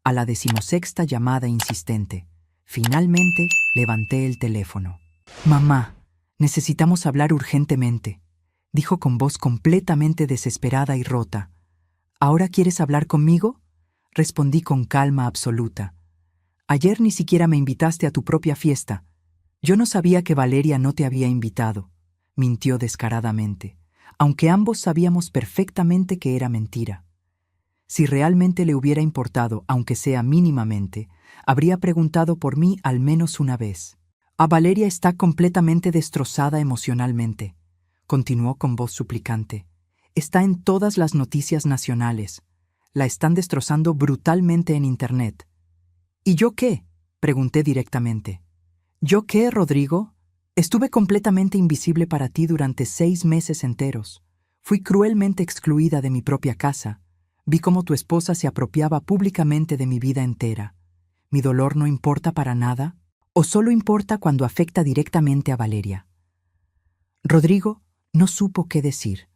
A la 16ª llamada insistente, finalmente levanté el teléfono. «Mamá, necesitamos hablar urgentemente», dijo con voz completamente desesperada y rota. «¿Ahora quieres hablar conmigo?», respondí con calma absoluta. «Ayer ni siquiera me invitaste a tu propia fiesta. Yo no sabía que Valeria no te había invitado», mintió descaradamente, aunque ambos sabíamos perfectamente que era mentira. Si realmente le hubiera importado, aunque sea mínimamente, habría preguntado por mí al menos una vez. «A Valeria está completamente destrozada emocionalmente», continuó con voz suplicante. «Está en todas las noticias nacionales. La están destrozando brutalmente en Internet». «¿Y yo qué?», pregunté directamente. «¿Yo qué, Rodrigo? Estuve completamente invisible para ti durante 6 meses enteros. Fui cruelmente excluida de mi propia casa. Vi cómo tu esposa se apropiaba públicamente de mi vida entera. ¿Mi dolor no importa para nada? ¿O solo importa cuando afecta directamente a Valeria?». Rodrigo no supo qué decir.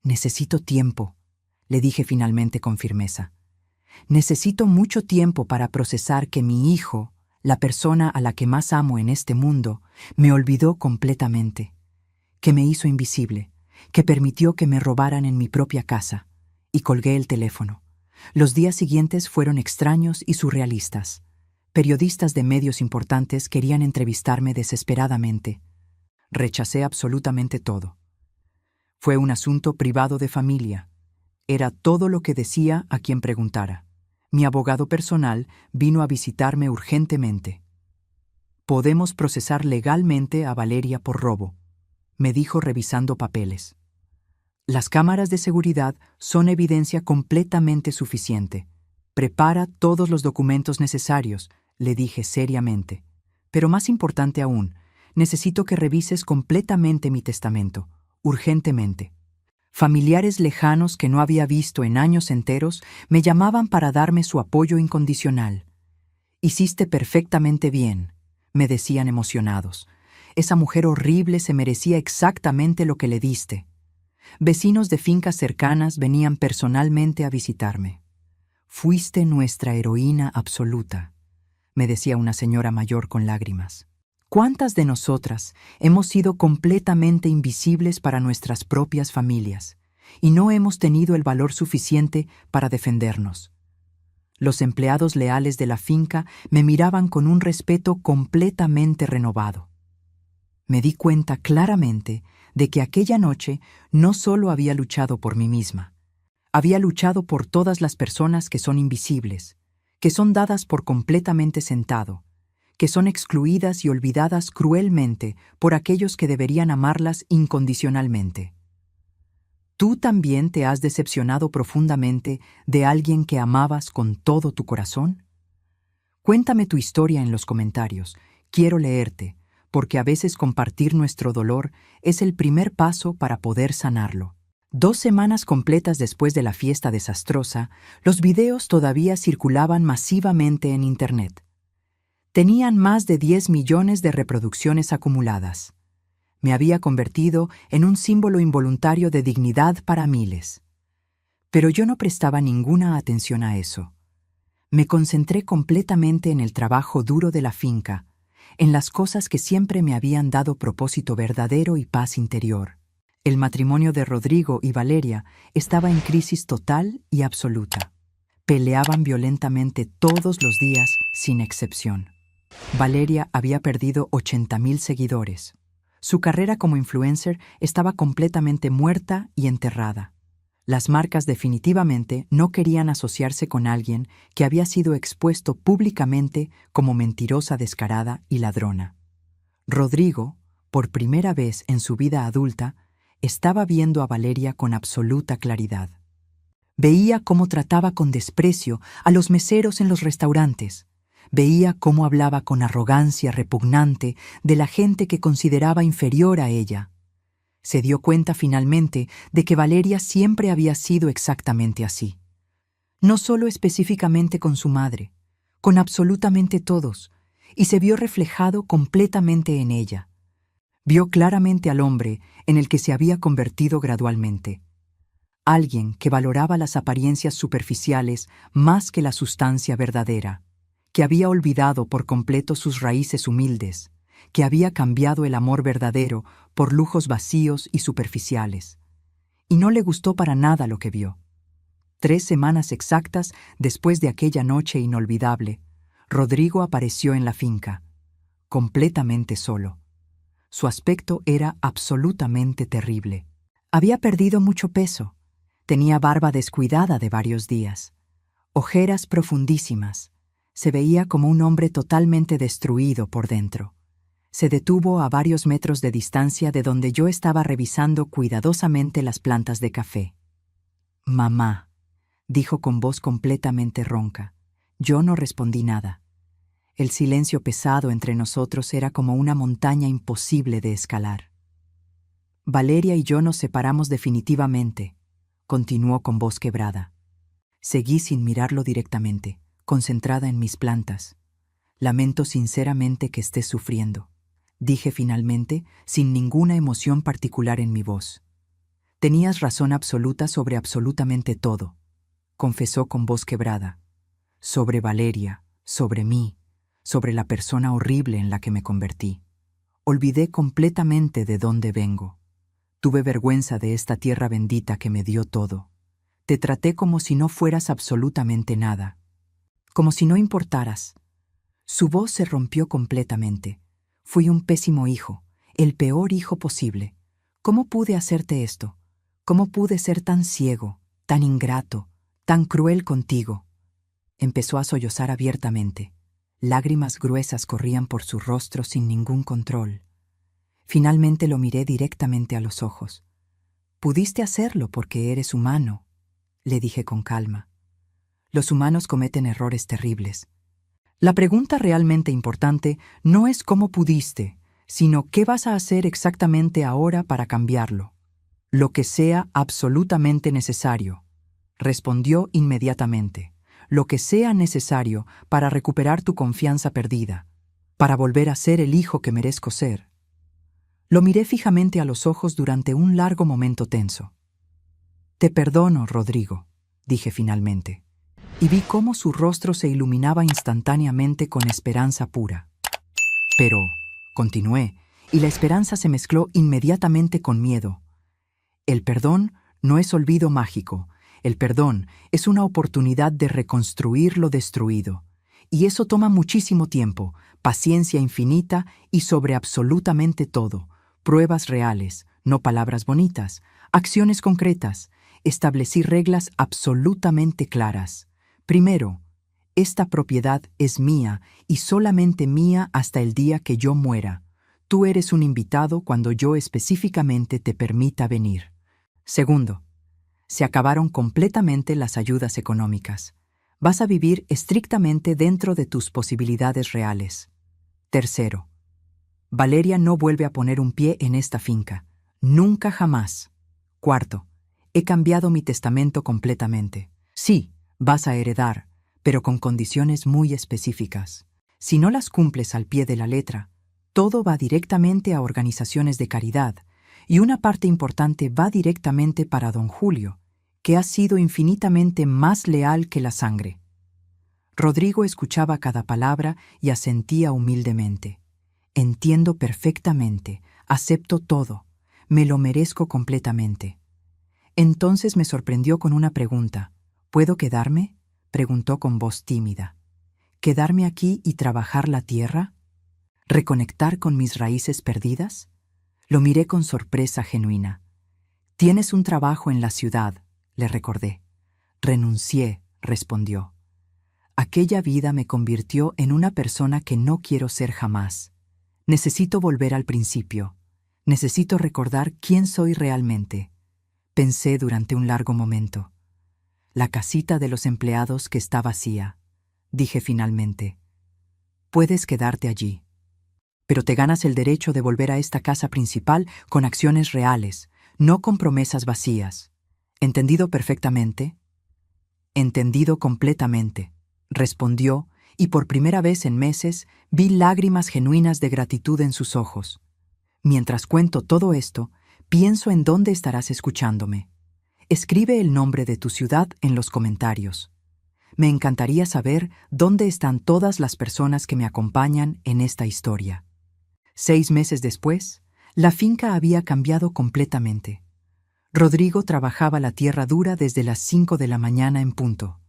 «Necesito tiempo», le dije finalmente con firmeza. «Necesito mucho tiempo para procesar que mi hijo, la persona a la que más amo en este mundo, me olvidó completamente, que me hizo invisible, que permitió que me robaran en mi propia casa». Y colgué el teléfono. Los días siguientes fueron extraños y surrealistas. Periodistas de medios importantes querían entrevistarme desesperadamente. Rechacé absolutamente todo. Fue un asunto privado de familia. Era todo lo que decía a quien preguntara. Mi abogado personal vino a visitarme urgentemente. «Podemos procesar legalmente a Valeria por robo», me dijo revisando papeles. «Las cámaras de seguridad son evidencia completamente suficiente. Prepara todos los documentos necesarios», le dije seriamente. «Pero más importante aún, necesito que revises completamente mi testamento, urgentemente». Familiares lejanos que no había visto en años enteros me llamaban para darme su apoyo incondicional. «Hiciste perfectamente bien», me decían emocionados. «Esa mujer horrible se merecía exactamente lo que le diste». Vecinos de fincas cercanas venían personalmente a visitarme. «Fuiste nuestra heroína absoluta», me decía una señora mayor con lágrimas. «¿Cuántas de nosotras hemos sido completamente invisibles para nuestras propias familias y no hemos tenido el valor suficiente para defendernos?» Los empleados leales de la finca me miraban con un respeto completamente renovado. Me di cuenta claramente de que aquella noche no solo había luchado por mí misma, había luchado por todas las personas que son invisibles, que son dadas por completamente sentado, que son excluidas y olvidadas cruelmente por aquellos que deberían amarlas incondicionalmente. ¿Tú también te has decepcionado profundamente de alguien que amabas con todo tu corazón? Cuéntame tu historia en los comentarios. Quiero leerte, porque a veces compartir nuestro dolor es el primer paso para poder sanarlo. 2 semanas completas después de la fiesta desastrosa, los videos todavía circulaban masivamente en Internet. Tenían más de 10 millones de reproducciones acumuladas. Me había convertido en un símbolo involuntario de dignidad para miles. Pero yo no prestaba ninguna atención a eso. Me concentré completamente en el trabajo duro de la finca, en las cosas que siempre me habían dado propósito verdadero y paz interior. El matrimonio de Rodrigo y Valeria estaba en crisis total y absoluta. Peleaban violentamente todos los días, sin excepción. Valeria había perdido 80,000 seguidores. Su carrera como influencer estaba completamente muerta y enterrada. Las marcas definitivamente no querían asociarse con alguien que había sido expuesto públicamente como mentirosa descarada y ladrona. Rodrigo, por primera vez en su vida adulta, estaba viendo a Valeria con absoluta claridad. Veía cómo trataba con desprecio a los meseros en los restaurantes. Veía cómo hablaba con arrogancia repugnante de la gente que consideraba inferior a ella. Se dio cuenta finalmente de que Valeria siempre había sido exactamente así. No solo específicamente con su madre, con absolutamente todos, y se vio reflejado completamente en ella. Vio claramente al hombre en el que se había convertido gradualmente. Alguien que valoraba las apariencias superficiales más que la sustancia verdadera, que había olvidado por completo sus raíces humildes, que había cambiado el amor verdadero por lujos vacíos y superficiales. Y no le gustó para nada lo que vio. 3 semanas exactas después de aquella noche inolvidable, Rodrigo apareció en la finca, completamente solo. Su aspecto era absolutamente terrible. Había perdido mucho peso. Tenía barba descuidada de varios días. Ojeras profundísimas. Se veía como un hombre totalmente destruido por dentro. Se detuvo a varios metros de distancia de donde yo estaba revisando cuidadosamente las plantas de café. «Mamá», dijo con voz completamente ronca. Yo no respondí nada. El silencio pesado entre nosotros era como una montaña imposible de escalar. Valeria y yo nos separamos definitivamente, continuó con voz quebrada. Seguí sin mirarlo directamente, concentrada en mis plantas. Lamento sinceramente que estés sufriendo, dije finalmente, sin ninguna emoción particular en mi voz. Tenías razón absoluta sobre absolutamente todo, confesó con voz quebrada. Sobre Valeria, sobre mí, sobre la persona horrible en la que me convertí. Olvidé completamente de dónde vengo. Tuve vergüenza de esta tierra bendita que me dio todo. Te traté como si no fueras absolutamente nada, como si no importaras. Su voz se rompió completamente. Fui un pésimo hijo, el peor hijo posible. ¿Cómo pude hacerte esto? ¿Cómo pude ser tan ciego, tan ingrato, tan cruel contigo? Empezó a sollozar abiertamente. Lágrimas gruesas corrían por su rostro sin ningún control. Finalmente lo miré directamente a los ojos. «Pudiste hacerlo porque eres humano», le dije con calma. Los humanos cometen errores terribles. La pregunta realmente importante no es cómo pudiste, sino qué vas a hacer exactamente ahora para cambiarlo. «Lo que sea absolutamente necesario», respondió inmediatamente. «Lo que sea necesario para recuperar tu confianza perdida, para volver a ser el hijo que merezco ser». Lo miré fijamente a los ojos durante un largo momento tenso. «Te perdono, Rodrigo», dije finalmente, y vi cómo su rostro se iluminaba instantáneamente con esperanza pura. «Pero», continué, y la esperanza se mezcló inmediatamente con miedo. «El perdón no es olvido mágico. El perdón es una oportunidad de reconstruir lo destruido. Y eso toma muchísimo tiempo, paciencia infinita y sobre absolutamente todo. Pruebas reales, no palabras bonitas, acciones concretas. Establecí reglas absolutamente claras. Primero, esta propiedad es mía y solamente mía hasta el día que yo muera. Tú eres un invitado cuando yo específicamente te permita venir. Segundo, se acabaron completamente las ayudas económicas. Vas a vivir estrictamente dentro de tus posibilidades reales. Tercero, Valeria no vuelve a poner un pie en esta finca. Nunca jamás. Cuarto, he cambiado mi testamento completamente. Sí, vas a heredar, pero con condiciones muy específicas. Si no las cumples al pie de la letra, todo va directamente a organizaciones de caridad, y una parte importante va directamente para don Julio, que ha sido infinitamente más leal que la sangre. Rodrigo escuchaba cada palabra y asentía humildemente. Entiendo perfectamente, acepto todo, me lo merezco completamente. Entonces me sorprendió con una pregunta. ¿Puedo quedarme?, preguntó con voz tímida. ¿Quedarme aquí y trabajar la tierra? ¿Reconectar con mis raíces perdidas? Lo miré con sorpresa genuina. Tienes un trabajo en la ciudad, le recordé. Renuncié, respondió. Aquella vida me convirtió en una persona que no quiero ser jamás. Necesito volver al principio. Necesito recordar quién soy realmente. Pensé durante un largo momento. La casita de los empleados que está vacía. Dije finalmente. Puedes quedarte allí. Pero te ganas el derecho de volver a esta casa principal con acciones reales, no con promesas vacías. ¿Entendido perfectamente? Entendido completamente, respondió, y por primera vez en meses vi lágrimas genuinas de gratitud en sus ojos. Mientras cuento todo esto, pienso en dónde estarás escuchándome. Escribe el nombre de tu ciudad en los comentarios. Me encantaría saber dónde están todas las personas que me acompañan en esta historia. 6 meses después, la finca había cambiado completamente. Rodrigo trabajaba la tierra dura desde las 5 de la mañana en punto.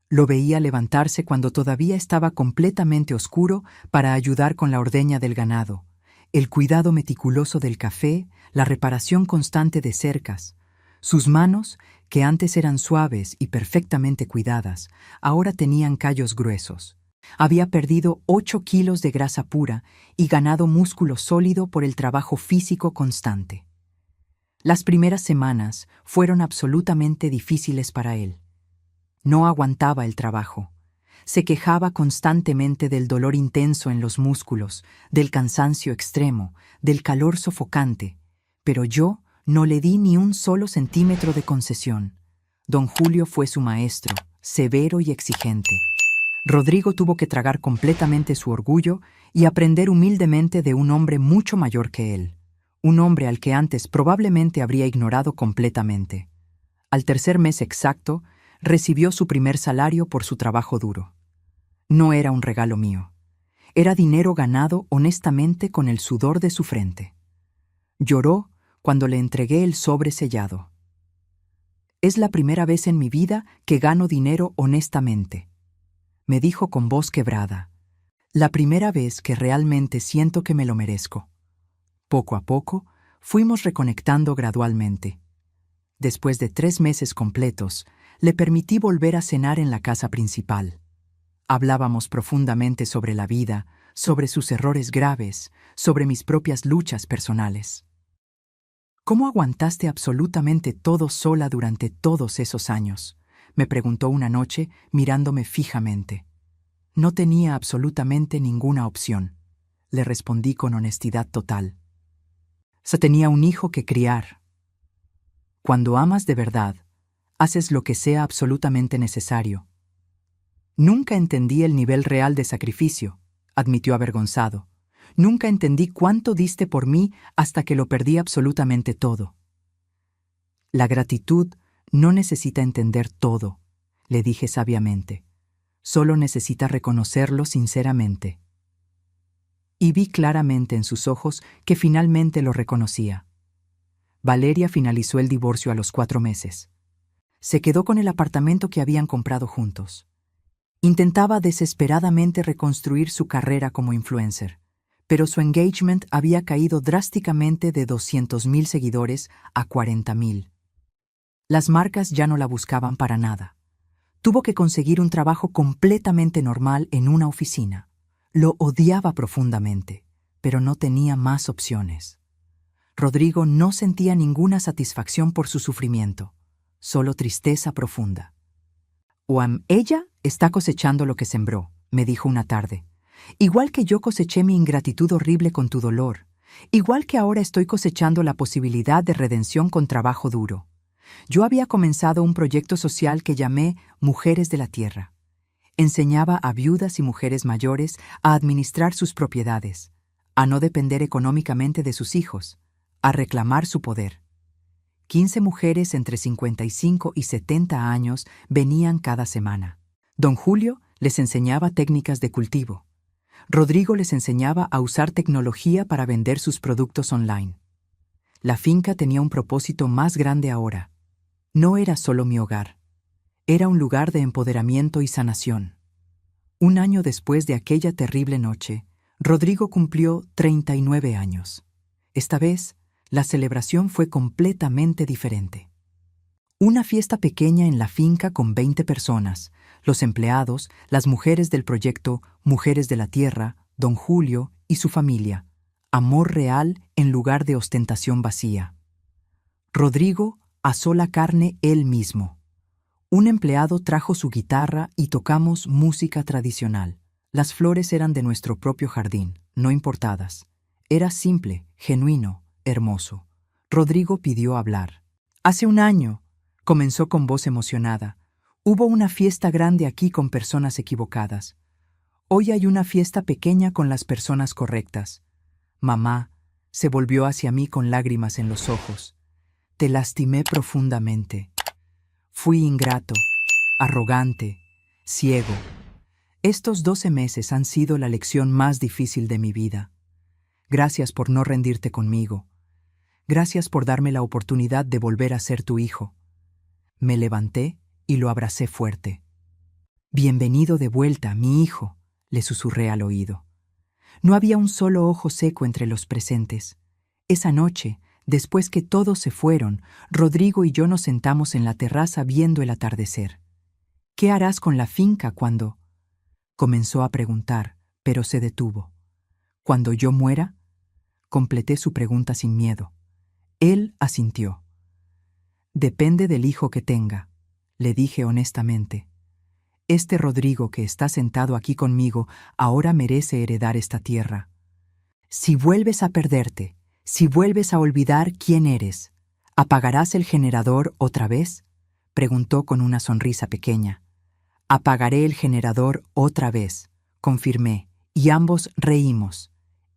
Lo veía levantarse cuando todavía estaba completamente oscuro para ayudar con la ordeña del ganado, el cuidado meticuloso del café, la reparación constante de cercas. Sus manos, que antes eran suaves y perfectamente cuidadas, ahora tenían callos gruesos. Había perdido 8 kilos de grasa pura y ganado músculo sólido por el trabajo físico constante. Las primeras semanas fueron absolutamente difíciles para él. No aguantaba el trabajo. Se quejaba constantemente del dolor intenso en los músculos, del cansancio extremo, del calor sofocante, pero yo no le di ni un solo centímetro de concesión. Don Julio fue su maestro, severo y exigente. Rodrigo tuvo que tragar completamente su orgullo y aprender humildemente de un hombre mucho mayor que él. Un hombre al que antes probablemente habría ignorado completamente. Al tercer mes exacto, recibió su primer salario por su trabajo duro. No era un regalo mío. Era dinero ganado honestamente con el sudor de su frente. Lloró cuando le entregué el sobre sellado. Es la primera vez en mi vida que gano dinero honestamente, me dijo con voz quebrada. La primera vez que realmente siento que me lo merezco. Poco a poco, fuimos reconectando gradualmente. Después de 3 meses completos, le permití volver a cenar en la casa principal. Hablábamos profundamente sobre la vida, sobre sus errores graves, sobre mis propias luchas personales. ¿Cómo aguantaste absolutamente todo sola durante todos esos años?, me preguntó una noche, mirándome fijamente. No tenía absolutamente ninguna opción, le respondí con honestidad total. Tenía un hijo que criar. Cuando amas de verdad, haces lo que sea absolutamente necesario. Nunca entendí el nivel real de sacrificio, admitió avergonzado. Nunca entendí cuánto diste por mí hasta que lo perdí absolutamente todo. La gratitud no necesita entender todo, le dije sabiamente. Solo necesita reconocerlo sinceramente. Y vi claramente en sus ojos que finalmente lo reconocía. Valeria finalizó el divorcio a los 4 meses. Se quedó con el apartamento que habían comprado juntos. Intentaba desesperadamente reconstruir su carrera como influencer, pero su engagement había caído drásticamente de 200,000 seguidores a 40,000. Las marcas ya no la buscaban para nada. Tuvo que conseguir un trabajo completamente normal en una oficina. Lo odiaba profundamente, pero no tenía más opciones. Rodrigo no sentía ninguna satisfacción por su sufrimiento, solo tristeza profunda. Ella está cosechando lo que sembró, me dijo una tarde. Igual que yo coseché mi ingratitud horrible con tu dolor, igual que ahora estoy cosechando la posibilidad de redención con trabajo duro. Yo había comenzado un proyecto social que llamé Mujeres de la Tierra. Enseñaba a viudas y mujeres mayores a administrar sus propiedades, a no depender económicamente de sus hijos, a reclamar su poder. 15 mujeres entre 55 y 70 años venían cada semana. Don Julio les enseñaba técnicas de cultivo. Rodrigo les enseñaba a usar tecnología para vender sus productos online. La finca tenía un propósito más grande ahora. No era solo mi hogar. Era un lugar de empoderamiento y sanación. Un año después de aquella terrible noche, Rodrigo cumplió 39 años. Esta vez, la celebración fue completamente diferente. Una fiesta pequeña en la finca con 20 personas, los empleados, las mujeres del proyecto Mujeres de la Tierra, Don Julio y su familia. amor real en lugar de ostentación vacía. Rodrigo asó la carne él mismo. Un empleado trajo su guitarra y tocamos música tradicional. Las flores eran de nuestro propio jardín, no importadas. Era simple, genuino, hermoso. Rodrigo pidió hablar. Hace un año, comenzó con voz emocionada, hubo una fiesta grande aquí con personas equivocadas. Hoy hay una fiesta pequeña con las personas correctas. Mamá se volvió hacia mí con lágrimas en los ojos. Te lastimé profundamente. Fui ingrato, arrogante, ciego. Estos 12 meses han sido la lección más difícil de mi vida. Gracias por no rendirte conmigo. Gracias por darme la oportunidad de volver a ser tu hijo. Me levanté y lo abracé fuerte. Bienvenido de vuelta, mi hijo, le susurré al oído. No había un solo ojo seco entre los presentes. Esa noche, después que todos se fueron, Rodrigo y yo nos sentamos en la terraza viendo el atardecer. ¿Qué harás con la finca cuando...? Comenzó a preguntar, pero se detuvo. ¿Cuando yo muera? Completé su pregunta sin miedo. Él asintió. Depende del hijo que tenga, le dije honestamente. Este Rodrigo que está sentado aquí conmigo ahora merece heredar esta tierra. Si vuelves a perderte, si vuelves a olvidar quién eres, ¿apagarás el generador otra vez?, preguntó con una sonrisa pequeña. Apagaré el generador otra vez, confirmé, y ambos reímos.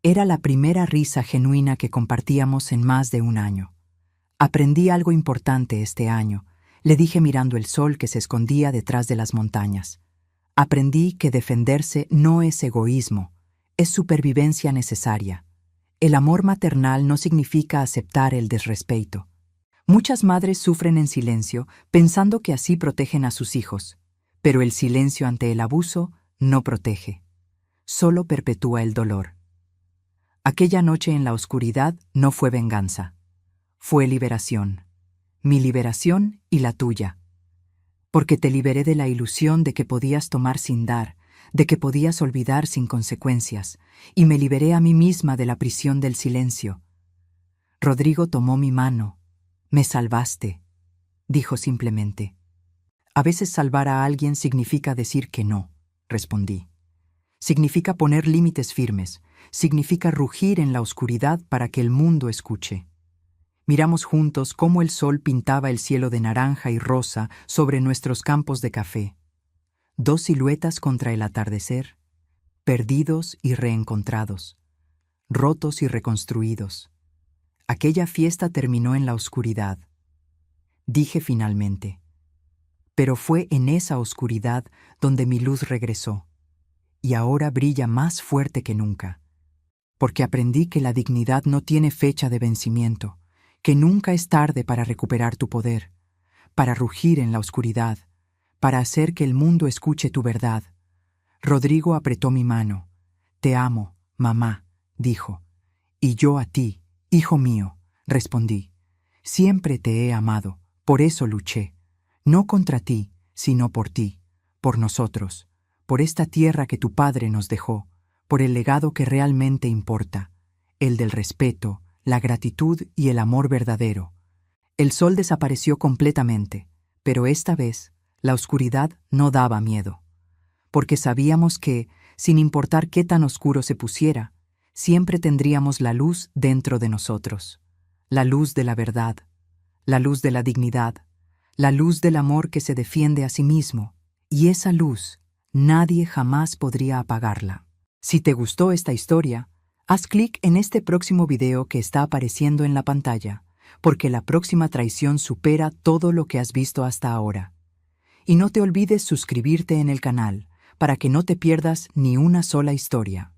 Era la primera risa genuina que compartíamos en más de un año. Aprendí algo importante este año, le dije mirando el sol que se escondía detrás de las montañas. Aprendí que defenderse no es egoísmo, es supervivencia necesaria. El amor maternal no significa aceptar el desrespeto. Muchas madres sufren en silencio pensando que así protegen a sus hijos, pero el silencio ante el abuso no protege, solo perpetúa el dolor. Aquella noche en la oscuridad no fue venganza, fue liberación. Mi liberación y la tuya. Porque te liberé de la ilusión de que podías tomar sin dar, de que podías olvidar sin consecuencias, y me liberé a mí misma de la prisión del silencio. Rodrigo tomó mi mano. Me salvaste, dijo simplemente. A veces salvar a alguien significa decir que no, respondí. Significa poner límites firmes, significa rugir en la oscuridad para que el mundo escuche. Miramos juntos cómo el sol pintaba el cielo de naranja y rosa sobre nuestros campos de café. Dos siluetas contra el atardecer, perdidos y reencontrados, rotos y reconstruidos. Aquella fiesta terminó en la oscuridad. Dije finalmente. Pero fue en esa oscuridad donde mi luz regresó, y ahora brilla más fuerte que nunca. Porque aprendí que la dignidad no tiene fecha de vencimiento, que nunca es tarde para recuperar tu poder, para rugir en la oscuridad, para hacer que el mundo escuche tu verdad. Rodrigo apretó mi mano. Te amo, mamá, dijo. Y yo a ti, hijo mío, respondí. Siempre te he amado, por eso luché. No contra ti, sino por ti, por nosotros, por esta tierra que tu padre nos dejó, por el legado que realmente importa, el del respeto, la gratitud y el amor verdadero. El sol desapareció completamente, pero esta vez la oscuridad no daba miedo, porque sabíamos que, sin importar qué tan oscuro se pusiera, siempre tendríamos la luz dentro de nosotros, la luz de la verdad, la luz de la dignidad, la luz del amor que se defiende a sí mismo, y esa luz nadie jamás podría apagarla. Si te gustó esta historia, haz clic en este próximo video que está apareciendo en la pantalla, porque la próxima traición supera todo lo que has visto hasta ahora. Y no te olvides suscribirte en el canal, para que no te pierdas ni una sola historia.